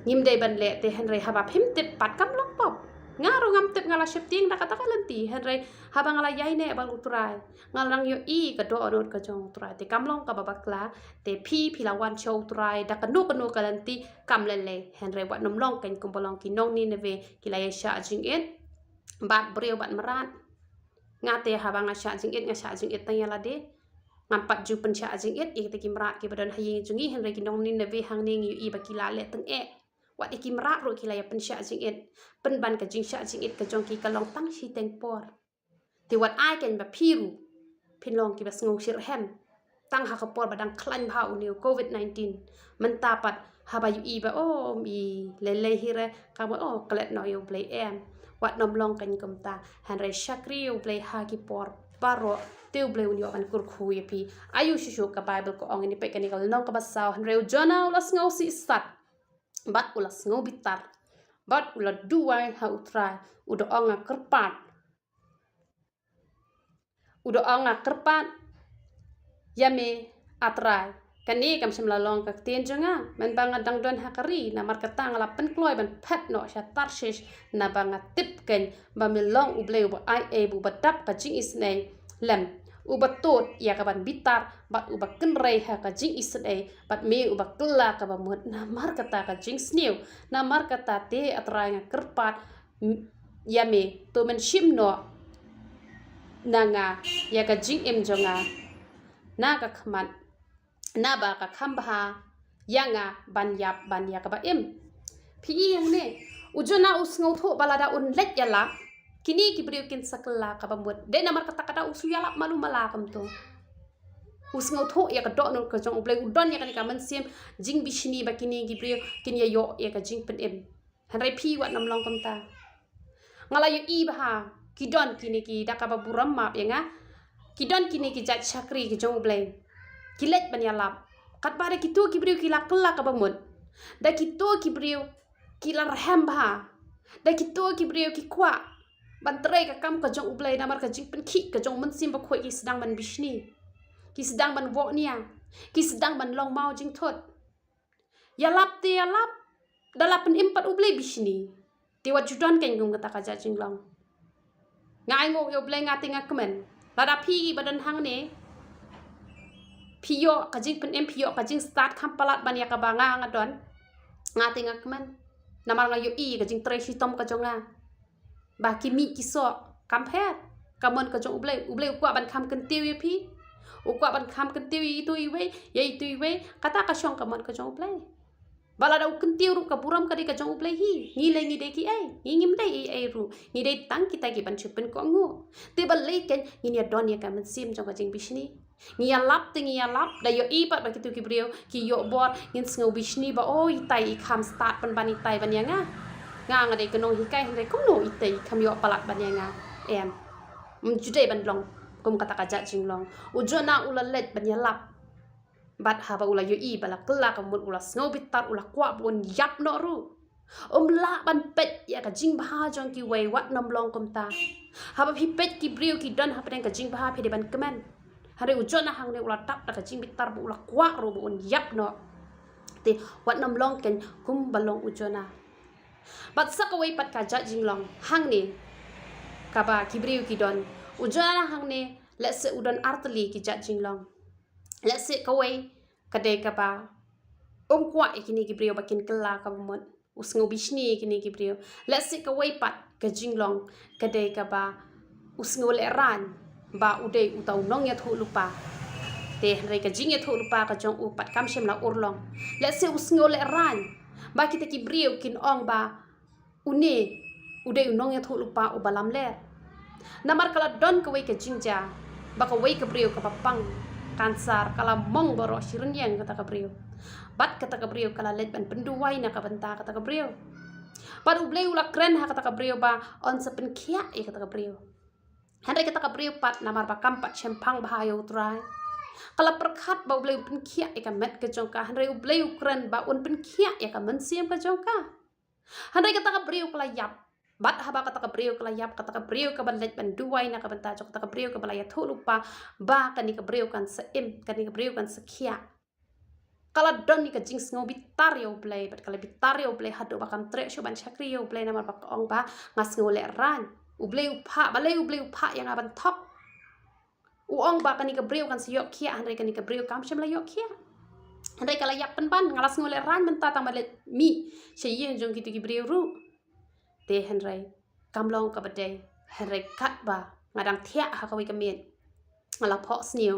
ngim de ban le te henry haba phim tip pat kam lok pop ngaro ngam tip ngala shep ting da kata kalanti henry haba ngala yai ne bal utrai ngalang yo I ka do odot ka jong utrai te kam long ka babakla te phi lawan show utrai da kanu kalanti kam le henry wat nom long kan kum bolong ki nong ni neve ki la sha jing et bat brio bat marat ngate haba nga sha jing et tayala de ngampat ju pen sha jing et ik te kimra ki badan hayi jungi henry ki nong ni neve hang ning yu I ba ki la le teng e wat ikimra ro ki la ya pen sha jing et pen ban ka jing sha jing et ka jong ki ka long tang shi teng por ti wat ai ken ba phiru phin long ki ba ngong shir hem tang ha ka por badang klan bha u new COVID-19 man ta pat ha ba yu I ba o mi le hire ka ba o klet no yo play em wat nom long kan kum ta henry shakri yo play ha ki por paro teu bleu nyo an kur khu ye pi ayu shu ka bible ko ong ni pe kan ngal nong ka ba saw henry jona ulas ngau si sat bat ulas ngau bitar bat ula duai ha utra udo ong kerpat yame atrai kani kam sem lalong ka ten jonga men banga dang don hakari na mar kata ngala pen kloi ban phat no sha tarshish na banga tip ken ba milong u bleu ba ai e bu batap ka jing is nei lem u batot ya ka ban bitar bat u ba ken rei ha ka jing is nei bat me u ba kla ka ba mut na mar kata ka jing snew na mar kata te atrai nga kerpat yame to men shim no nanga ya ka jing em jonga na ka khmat na ba ka khamba yanga ban ya ka ba em phi yang ne ujona usngau tho balada un let yala kini ki briu kin sakla ka ba mut de namar kata usu yala malu mala kam to usngau tho ya ka do no ka jong ublai udon ya ka man sim jing bishni ba kini ki briu kin ya yo ya ka jing pen em hanrai phi wat nam long kam ta ngala yo I ba ha ki don kini ki da ka ba buram ma ya ki don kini ki jat chakri ki jong ublai kilet banyalap kat bare kitu ki briu ki lakla ka bamut da kitu ki briu ki lar hamba da kitu ki briu ki kwa bantre ka kam ka jong ublai namar ka jing pen ki ka jong man sim ba khoi ki sedang ban bishni ki sedang ban wo nia ki sedang ban long mau jing thot yalap te yalap dalapan impat ublai bishni ti wat judon ken gum kata ka ja jinglong ngai ngo yo ublai ngati ngakmen lada phi badan hang ne Pio kajing pen em pio kajing start kam palat ban ya ka banga ngadon ngati ngakman namar ngayo I ka jing treshi tom ka jonga ba kimi kiso kampet kamon ka jong ublei ukwa ban kham kentiu ye pi ukwa ban kham kentiu itu iwe ye itu iwe kata ka syong kamon ka jong ublei bala da kentiu ru ka buram ka de ka jong ublei hi ngi le ngi de ki ai ngi ngim dei ai ru ngi de tang kita ki ban chupen ko ngu te bal le ken ngi ya don ya ka man sim jong ka jing bishni ngi ya lap da yo I pat ba kitu ki brio ki yo bor ngin sngo bishni ba oi tai kham start ban ban tai ban ya nga ngade kenong hikai hande kumno itei kamyo palat banyanga em jude ban long kum kata kaja jinglong ujona ulalet banyalap bat haba ula yo I bala kela kamut ula snobitar ula kwa bon yap no ru la ban pet ya ka jing bha jong ki wei wat nom long kum ta haba phi pet ki brio ki don haba ka jing bha phi de ban kemen hare ujona hang ne ula tap ka jing bitar bu ula kwa ru bon yap no te wat nom long ken kum balong ujona bat sakaway pat kaja jinglong hang ni kaba kibriu kidon ujana hang ni let's say udon artli ki ja jinglong let's say kaway kade kaba kwa ikini kibriu bakin kela kabumot usngo bishni ikini kibriu let's say kaway pat ka jinglong kade kaba usngo le ran ba udai utau nong ya thu lupa te re ka jing ya thu lupa ka jong upat kam shem la urlong let's say usngo le ran ba kita ki brio kin ong ba une ude unong ya thu lupa u balam le namar kala don ka wei ka jingja ba ka wei ka brio ka papang kansar kala mong boro shiren yang kata ka brio bat kata ka brio kala let ban penduwai na ka benta kata ka brio par uble ula kren ha kata ka brio ba on sa pen khia e kata ka brio hande kata ka brio pat namar ba kampat chempang ba yo trai kala perkhat ba uble pen khia e ka met ka jongka hande uble ukren ba un pen khia e ka mensiam ka jongka hande kata ka brio kala yap bat haba kata ka brio kala yap kata ka brio ka ban let ban duwai na ka benta jok kata ka brio ka bala ya thu lupa ba kani ka brio kan sa im kani ka brio kan sa khia kala don ni ka jing sngo bitar yo play bat kala bitar yo play hado bakam tre sho ban chakri yo play namar ba ong ba ngas ngo le ran uble upha balai uble upha yang aban thok uong ba kani ka brio kan sa yok khia hande kani ka brio kam shem la yok khia hande kala yap pen ban ngalas ngo le ran benta tang balet mi che yen jong ki brio ru te henrai kamlong ka bade henrai kat ba ngadang thia ha ka wi ka men ngala pho sniu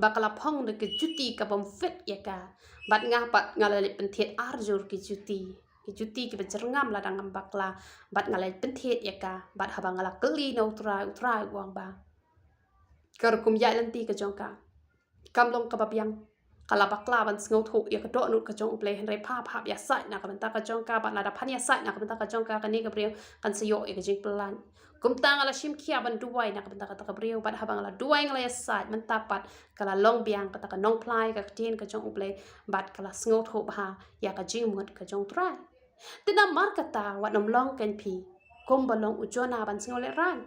ba kala phong de ke juti ka bom fit ya ka bat nga pat ngala le pen thiet arjur ki juti ki becerngam la dang bakla bat ngala pen thiet ya ka bat haba ngala keli no utrai wang ba kar kum ya lanti ka jongka kamlong ka babyang kala bakla ban sngo thu ya ka do nu ka jong play henrai pha ya sai na ka benta ka jongka bat la da phan ya sai na ka benta ka jongka ka ni ka brio kan se yo e ka jing plan kum tang ala shim khia ban duwai na ka benta ka brio bat habang ala duwai ngala ya sai mentapat kala long biang ka ta ka nong plai ka tin ka jong play bat kala sngo thu ba ya ka jing mut ka jong trai tina mar ka ta wat nom long ken pi kum balong ujona ban sngo le ran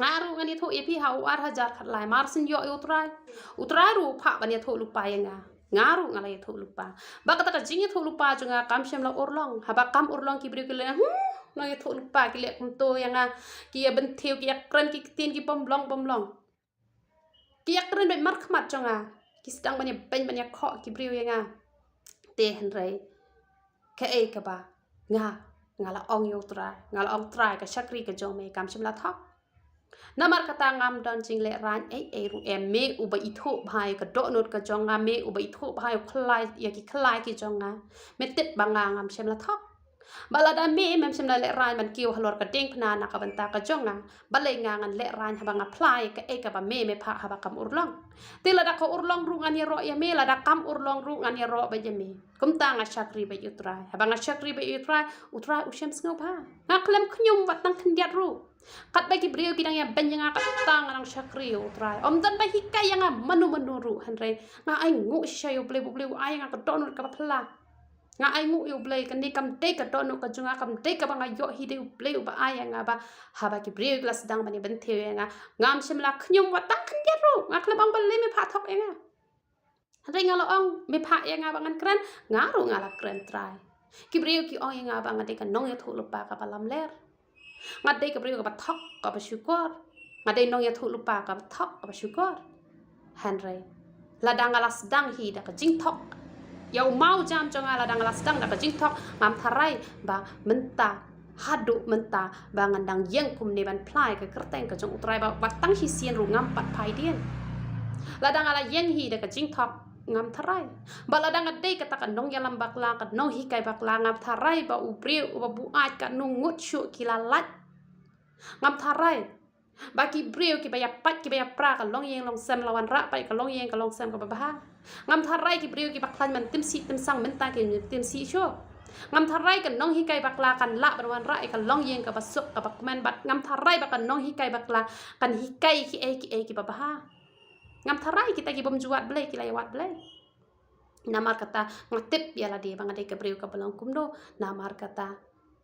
ngaru ngani thu epi ha war hajar khat lai mar sin yo utrai ru pha ban ya thu lupa ya ngaru ngala ya thu lupa ba ka ta ka jing ya thu lupa junga kam shem la urlong haba kam urlong ki bri kile no ya thu lupa ki le kum to ya nga ki ya ben theu ki ya kran ki tin ki bom long ki ya kran be mar khmat junga ki sedang ban ya ben ban ya kho ki bri ya nga te hen rei ke e ka ba ngala ong yo trai ngala ong trai ka shakri ka jong me kam shem la thok namar kata ngam don jing le ran ru me uba itho bhai ka do not ka jonga me uba itho bhai khlai ya ki khlai ki jonga me tit banga ngam shem la thok balada me mem shem la le ran man kiu halor ka ding phna na ka banta ka jonga balai nga ngan le ran haba nga phlai ka e ka ba me pha haba kam urlong tila da ka urlong ru ngan ya ro ya me la da kam urlong ru ngan ya ro ba ya me kum ta nga shakri ba utrai haba nga shakri ba utrai u shem sngo ba nga klem khnyum wat nang khndiat ru kat bagi brio kidang ya ben yang akat tang nang shakri utrai om dan ba hikai yang manu ru hanre nga ai ngu shayo ble ai nga ka don ka phla nga ai ngu yo ble kan ni kam te ka don ka junga kam te ka banga yo hi de ble ba ai nga ba haba ki brio glas dang bani ben the nga ngam shimla khnyum wa tang khndiat ru nga klebang ba le me pha thok nga hanre nga lo ong me pha nga bangan kran nga ru nga la kran trai ki brio ki ong nga banga de ka nong ya thu lupa ka balam ler ngadai ka brio ka thok ka syukur ngadai nong ya thu lupa ka thok ka syukur hanre ladang alas dang hi da ka jing thok ya mau jam jonga la dang la sedang da ka jing thok ngam tharai ba menta hadu menta ba ngandang yeng kum ne ban plai ka kerteng ka jong utrai ba tang hi sien ru ngam pat pai dien la dang ala yeng hi da ka jing thok ngam tharai ba la dang ade ka takan nong yalam bakla ka nong hi kai bakla ngam tharai ba ubre ba bu aj ka nung ngut shu kilalat ngam tharai baki brio ki baya pat ki baya pra ka long yeng long sem lawan ra pai ka long yeng ka long sem ka ba ngam tharai ki brio ki baklan man tim si tim sang men ta ki tim si sho ngam tharai kan nong hi kai bakla kan la ban ra kan long yeng ka basuk ka bakmen bat ngam tharai ba kan nong hi kai bakla kan hi kai ki e ki ba ngam tharai kita ki bom juat blai ki lawat blai namar kata ngatip ya la de bang ade ka brio ka balong kumdo namar kata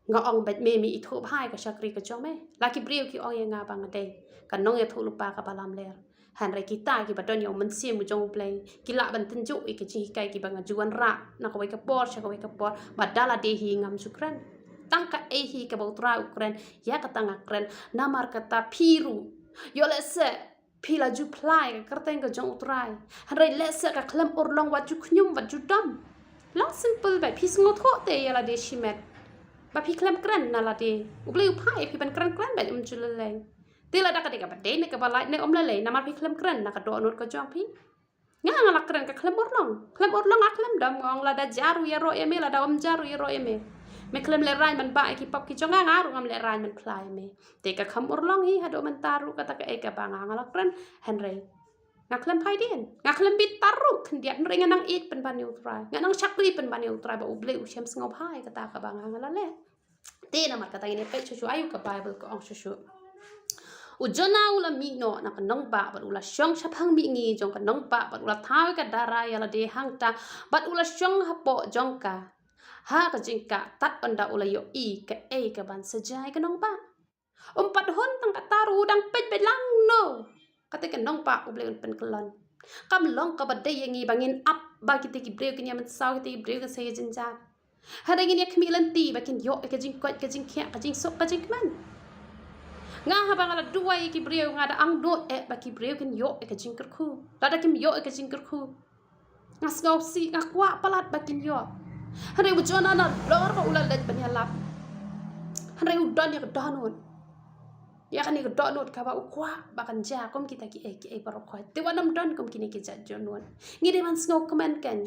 nga ong bet me mi ithu bhai ka shakri ka chome laki brio ki ong nga bang ade kan nong ye thu lupa ka balam ler han re kita ki badon yo men sim jong play ki la ban tin ju ki chi kai ki bang juan ra na ko ka por sha ko ka por badala de hi ngam sukran tangka e hi ka bautra ukran ya ka tanga kren namar kata phiru yo le se pila ju plai ka kerteng ka jong utrai han re le se ka klam urlong wa ju khnyum wa ju dam long simple ba phis ngot ho te ya la de shimet ba phi klam kran na la de ubleu phai phi ban kran ba chulale te la da ka de ka ba de ne ka ba lai ne le na mar phi klam kran na ka do not ka jong phi nga la kran ka klam urlong a klam dam ngong la da jaru ya ro eme la da jaru ya ro eme me klam le rai man ba ki pap ki jonga nga ru ngam le rai man plai me te ka kham urlong hi hado man taru ka ta ka e ka ba nga la kran henry nga klam phai den nga klam bit taru khndiat ringa nang it pen ban neutral nga nang chakri pen ban neutral ba ubleu shem sngo phai ka ta ka ba nga la le te na mar ka ta ini pe chu ayu ka bible ko ong chu ujona ula mi no na ka nong ba ula shong shaphang mi ngi jong ka nong ba ula thai ka dara ya la de hang ta bat ula shong ha po jong ka ha ka jingka tat onda ula yo I ka e ka ban sajai ka nong ba pat hon tang ka taru dang pet be lang no kate ka nong ba uble pen kelon kam long ka badai yangi bangin up ba kite ki breu kinya mat saw kite ki breu ka say jinja hada ngin yak milan ti bakin yo ka jing kot ka jing kya ka jing sok ka jing man nga ha bangala duai ki breu nga da ang do e ba ki breu kin yo ka jing ker khu la da kim yo ka jing ker khu nga ngau si nga kwa palat bakin yo hare ujona na lor ba ulal daj ban yalap hare udan ya danun ya kan ni donut ka ba ukwa ba kan ja kom kita ki e baro khoi te wanam don kom kini ki ja jonun ngi de man sngo komen ken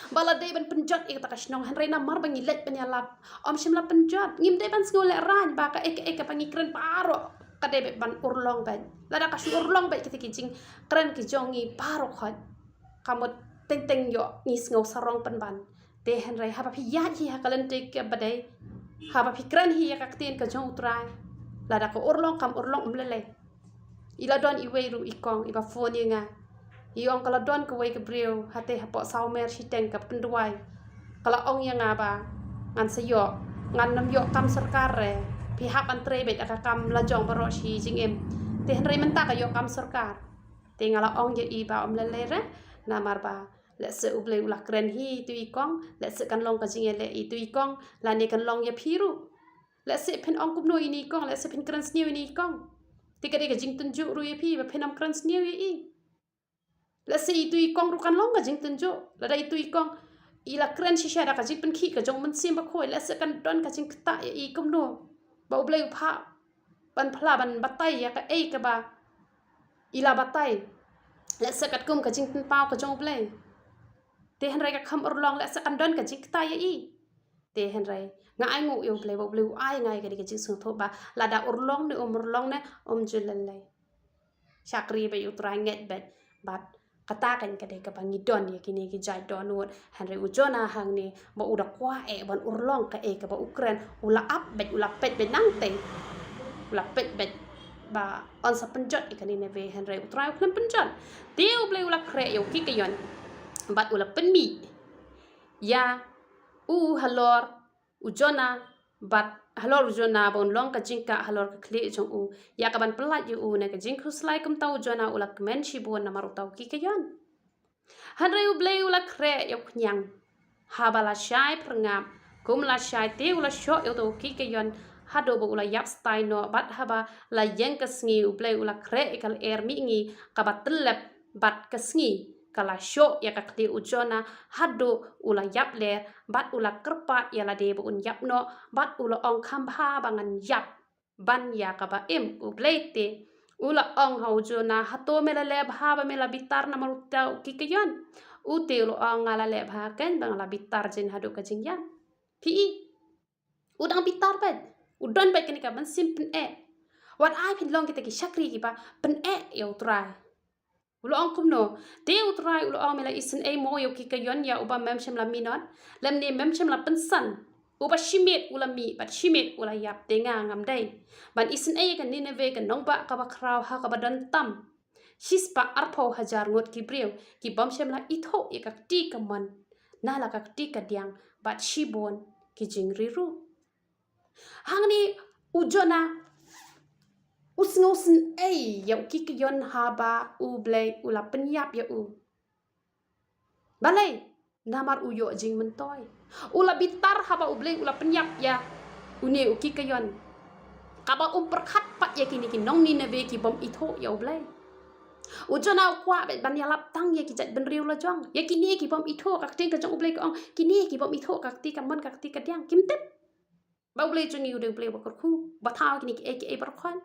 bala de ban penjot e ta kasnong han reina mar bangi let ban yalap om shimla penjot ngim de ban sngo le ran ba ka e ka pangi kren paro ka de ban urlong ban la da ka urlong ba kita ki jing kren ki jongi paro khoi kamot teng teng yo ni sngo sarong pan ban te han rei ha ba phi ya hi ha kalen te ke badai ha ba phi kren hi ya ka tin ka jong utrai la da ko urlong kam urlong umlele ila don iwe ru ikong iba phone nga iong kala don ko we ke breu hate hapo saumer siteng ka penduai kala ong yang nga ba ngan sayo ngan nam yo kam sarkar re pihak antre bet aka kam la jong baro shi jing em te henry menta ka yo kam sarkar te ngala ong ye iba umlele re na marba le se uble ula kren hi tu ikong le se kan long ka jing le i tu ikong la ni kan long ye phiru let's say pen ong kumno ini kong let's say pen krans new ini kong tika dega jing tunju ru ye pi ba pen am krans new ye I let's say itu ikong ru kan long ga jing tunju la da itu ikong ila kran shisha da ka jing pen ki ka jong mun sim ba khoi let's say kan don ka jing ta ye I kumno ba ublei pha ban phla ban batai ya ka e ka ba ila batai let's say kat kum ka jing pen pau ka jong ublei te han rai ka kham urlong let's say kan don ka jing ta ye I te han rai nga ai ngu yo play bo blue ai ngai ka dikit sung tho ba la da urlong ne urlong ne julale chakri ba yu try nget bet bat kata kan ka de ka bangi don ye kini ki jai don won hanre ujona hang ni ba uda kwa e ban urlong ka e ka ba ukran ula up bet ula pet be nang te ula pet bet ba on sa penjot ikani ne ve hanre utrai uklan penjot tiu play ula kre yo ki ka yon bat ula penmi ya halor ujona bat halor ujona bon long ka jingka halor ka khle jong u ya ka ban plat yu u ne ka jing khuslai kum tau ujona ula kmen shi bon na maru tau ki ka yon hanre u blei ula kre yo knyang habala shai prngam kum la shai te ula sho yo to ki ka yon hado bo ula yap style no bat haba la yeng ka sngi u blei ula kre kal er mi ngi ka bat tlep bat ka sngi kala syok ya kakti ujona hado ula yap ler bat ula kerpat ya la de un yap no bat ula ong kambha bangan yap ban ya kaba ublete ula ong haujona hato mela le bha ba mela bitar na maruta kikayan ute ula ong ngala le bha kan bang la bitar jin hado ka jingyan pi udang bitar bed udon bed kini ka ban simpen wat ai pin long kita ki syakri ki ba pen ya utrai ulo ong kumno te utrai ulo ong mela isen mo yo kikayan ya uba mem shem la minot lem ne mem shem la pensan uba shimit ula mi bat shimit ula yap tenga ngam dai ban isen kan nineve kan nongba ka ba kraw ha ka ba dan tam shispa arpo hajar ngot ki brew ki bom shem la itho e ka ti ka man na la ka ti ka diang bat shibon ki jingri ru hangni ujona usngosen ya ki ka yon haba u blay ula penyap ya u balai namar uyo jing mentoy ula bitar haba ublay ula penyap ya une uki kayon kaba perkhat pat ya kini nong ni neve ki bom itho ya ublay ujona kwa bet ban yalap tang ya ki jat ben riu la jong ya kini ki bom itho kak ting ka jong ublay ko ong kini ki bom itho kak ti ka mon kak ti ka diang kim tep ba ublay jong yu de ublay ba ku ba thaw kini ki bar khon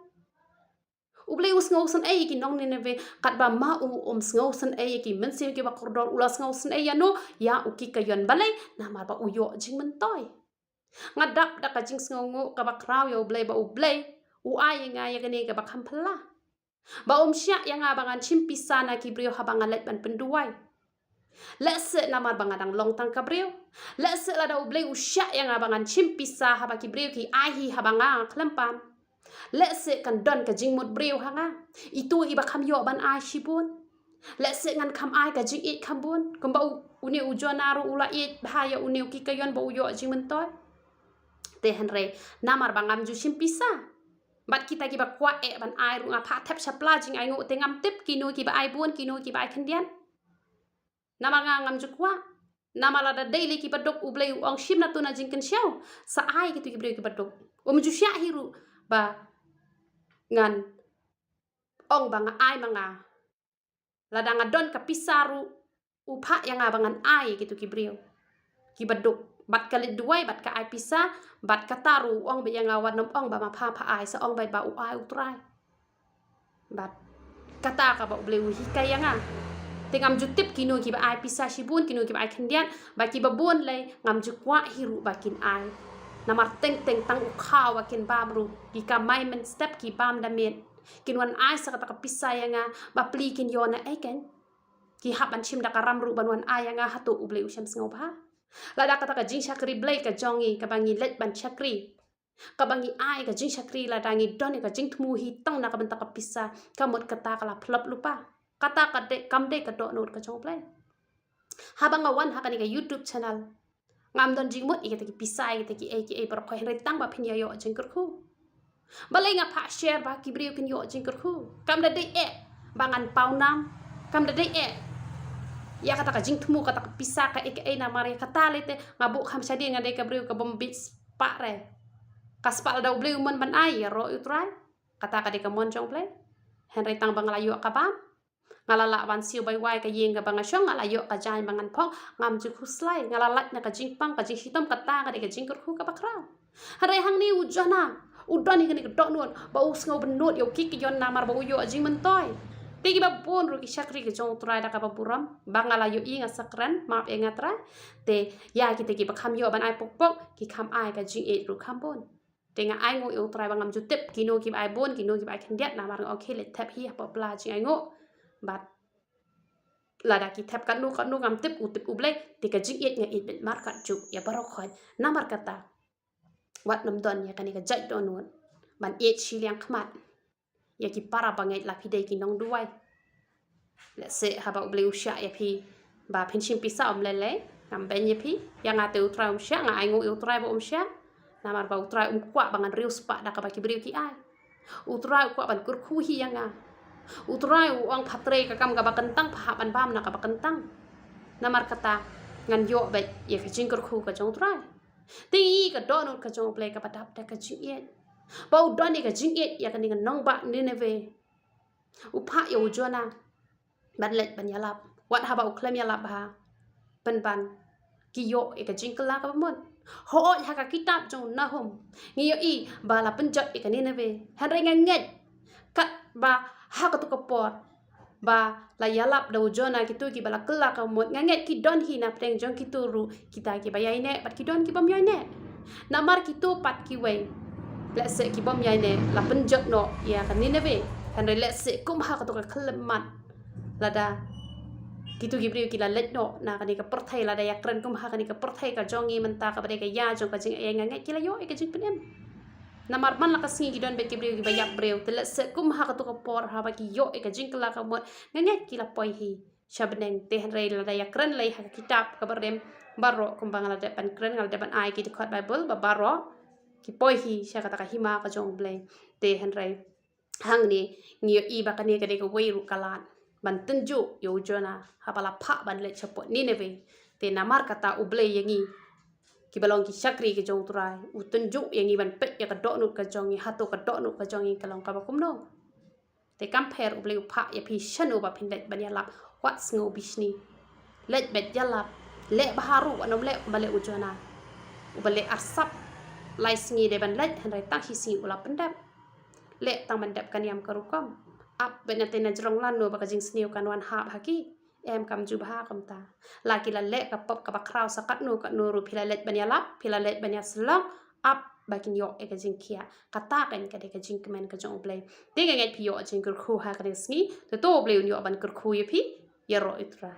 ublay usngosen ki nong ni neve kat ba ma sngosen ki men sim ki ba kordon ula sngosen ya no ya uki kayon balay namar ba uyo jing mentoy ngadap da ka jing sngongo ka ba kraw ya ublay ba ublay ai nga ya kini ka ba kampala ba sya ya nga bangan chimpisa na ki brio habang alet ban penduai lese namar bangadang long tang ka brio lese la da ublay usya ya nga bangan chimpisa haba ki brio ki ahi habanga klempan lese kan don ka jing mot brio hanga itu iba kam yo ban ai shibun lese ngan kam ai ka jing it kambun kumba une ujonaru ula it bahaya une ki kayon ba uyo jing mentoy te henre namar bangam ju chimpisa bat kita ki ba kwa ban ai ru ngapa tap sapla jing ai ngo te ngam tip kino ki ba ai bun kino ki ba ai kendian nama ngam ju kwa nama la da daily ki badok ublay ong shim na tuna jing ken shaw sa ai gitu ki brio ki badok ju sya hiru ba ngan ong banga ai manga ladanga don ka pisaru upha yang abangan ai gitu ki brio ki badok bat kalit duai bat ka ai pisa bat kataru ong be yang awan nom ong ba ma pha ai sa ong bai ba u ai utrai bat kata ka ba ublay hikay nga tingam jutip kino ki ba ai pisa shibun kino ki ba ai kendian ba ki ba bon lay ngam ju kwa hiru bakin ai namar teng tang ukhaw akin bamru ki ka mai men step ki bam damet kinwan ai sa kata ka pisa nga ba pli kin yona ken ki haban chim da karam ru banwan ai nga hatu ublay usyam sngaw ba lada kata ka jing syakri blay ka jongi ka bangi let ban syakri ka bangi ai ka jing syakri lada ngi don ka jing tmu hi tang na ka benta ka pisa ka mot kata kala plop lupa kata ka de kam de ka do not ka jong play habang awan hakani ka YouTube channel ngam don jing mot ikata ki pisa ikata ki par ko henre tang ba phin ya yo jing kurku balay nga pa share ba ki brio kin yo jing kurku kam da de bangan paunam kam da de ya kata ka jing tmu kata ka pisa ka na mari kata lete ngabu kham sadi nga de ka brio ka bombits pa re kaspal da brio mon ban ai ro utrai kata ka de ka mon jong play henry tang bangalayo ka ba ngalala wan siu bai wai ka yeng ka banga shong ngalayo ka jai bangan phok ngam ju khuslai ngalalat na ka jing pang ka jing hitam kata ka de ka jing kurku ka bakra hare hang ni ujana udani ka ni ka do non ba usngo benot yo ki yon namar ba uyo jing mentoy tegi ba bon ru ki syakri ke jong trai da ka buram bangala yo inga sakran map engatra te ya ki tegi ba kham yo ban ai pok ki kham ai ka jing ru kham bon tenga ai ngo yo trai bangam ju tep kino ki ai bon kino ki ai khendiat na mar okay le tap hi pa pla jing ai ngo bat lada ki tap kan nu ngam tep utip ublay te ka jing nga bet mar ka ju ya barok khoi na mar kata wat nam don ya kani ka jai don non ban chi liang khmat ya ki para bangai la pidai ki nong duai let's say haba ublay usya ya pi ba pinchim pisa lele ngam ben ya pi yang ate utrai usya nga ai ngo utrai ba usya namar ba utrai kwa bangan rius pa da ka ba ki brio ki ai utrai kwa ban kurku hi yang utrai uang patre ka kam ka ba kentang pa ban bam na ka ba kentang namar kata ngan yo bet ya ka jing kurku ka jong utrai ti ka don ka jong play ka padap da ka jing bau doni ka jing ya ka nong ba ni neve upha yo jona ban let ban yalap wat haba uklem ya lap ha ban kiyo eka jingkala ka mon ho haka kitab jong nahum ngiyo i bala penjot eka nineve hanre nganget kat ba haka tu kapot ba la yalap da ujona kitu ki bala kela ka mon nganget ki don hi na preng jong kitu ru kita ki bayai ne pat ki don ki bom yai ne namar kitu pat ki we let's say ki bom yai ne la penjot no ya ka nineve hanre let's say kum haka tu ka klemat lada kitu gibriu kila letno na kani ka perthai la daya kren kum ha kani ka perthai ka jongi menta ka bade ka ya jong ka jing e ngangai kila yo e ka jing penem namar man la ka singi don be gibriu ki bayak breu telet se kum ha ka tu ka por ha ba ki yo e ka jing kala ka mot ngangai kila poi hi shabneng te hanrei la daya kren lai ha kitab ka barem baro kumbang la depan kren ngal depan ai ki khot bible ba baro ki poi hi sha ka ta ka hima ka jong blei te hanrei hang ni ngio i ba kani ka de ka wei ru kalan ban tenju yo jona hapala pha ban le chapot ni neve te namar kata uble yangi ki balong ki sakri ki jong turai u tenju yangi ban pet ya ka do nu ka jongi hato ka do nu ka jongi kalong ka bakum no te compare uble pha ya pi shanu ba pindet ban ya lap what's no bishni let bet ya lap le baharu anom le bale u jona ubale asap lai singi de ban let hanrai tak hi si ula pendap le tang mandap kan yam karukom ap benate na jrong lan no baka jing sniu kan wan hap haki em kam ju bha kam ta laki la le ka pop ka bakraw sakat no ka no ru phila let banya lap phila let banya slong ap bakin yo e ka jing kia kata kan ka de ka jing kemen ka jong play te ga nget phi yo jing kur khu ha ka de sni to play yo ban kur khu ye phi ya ro itra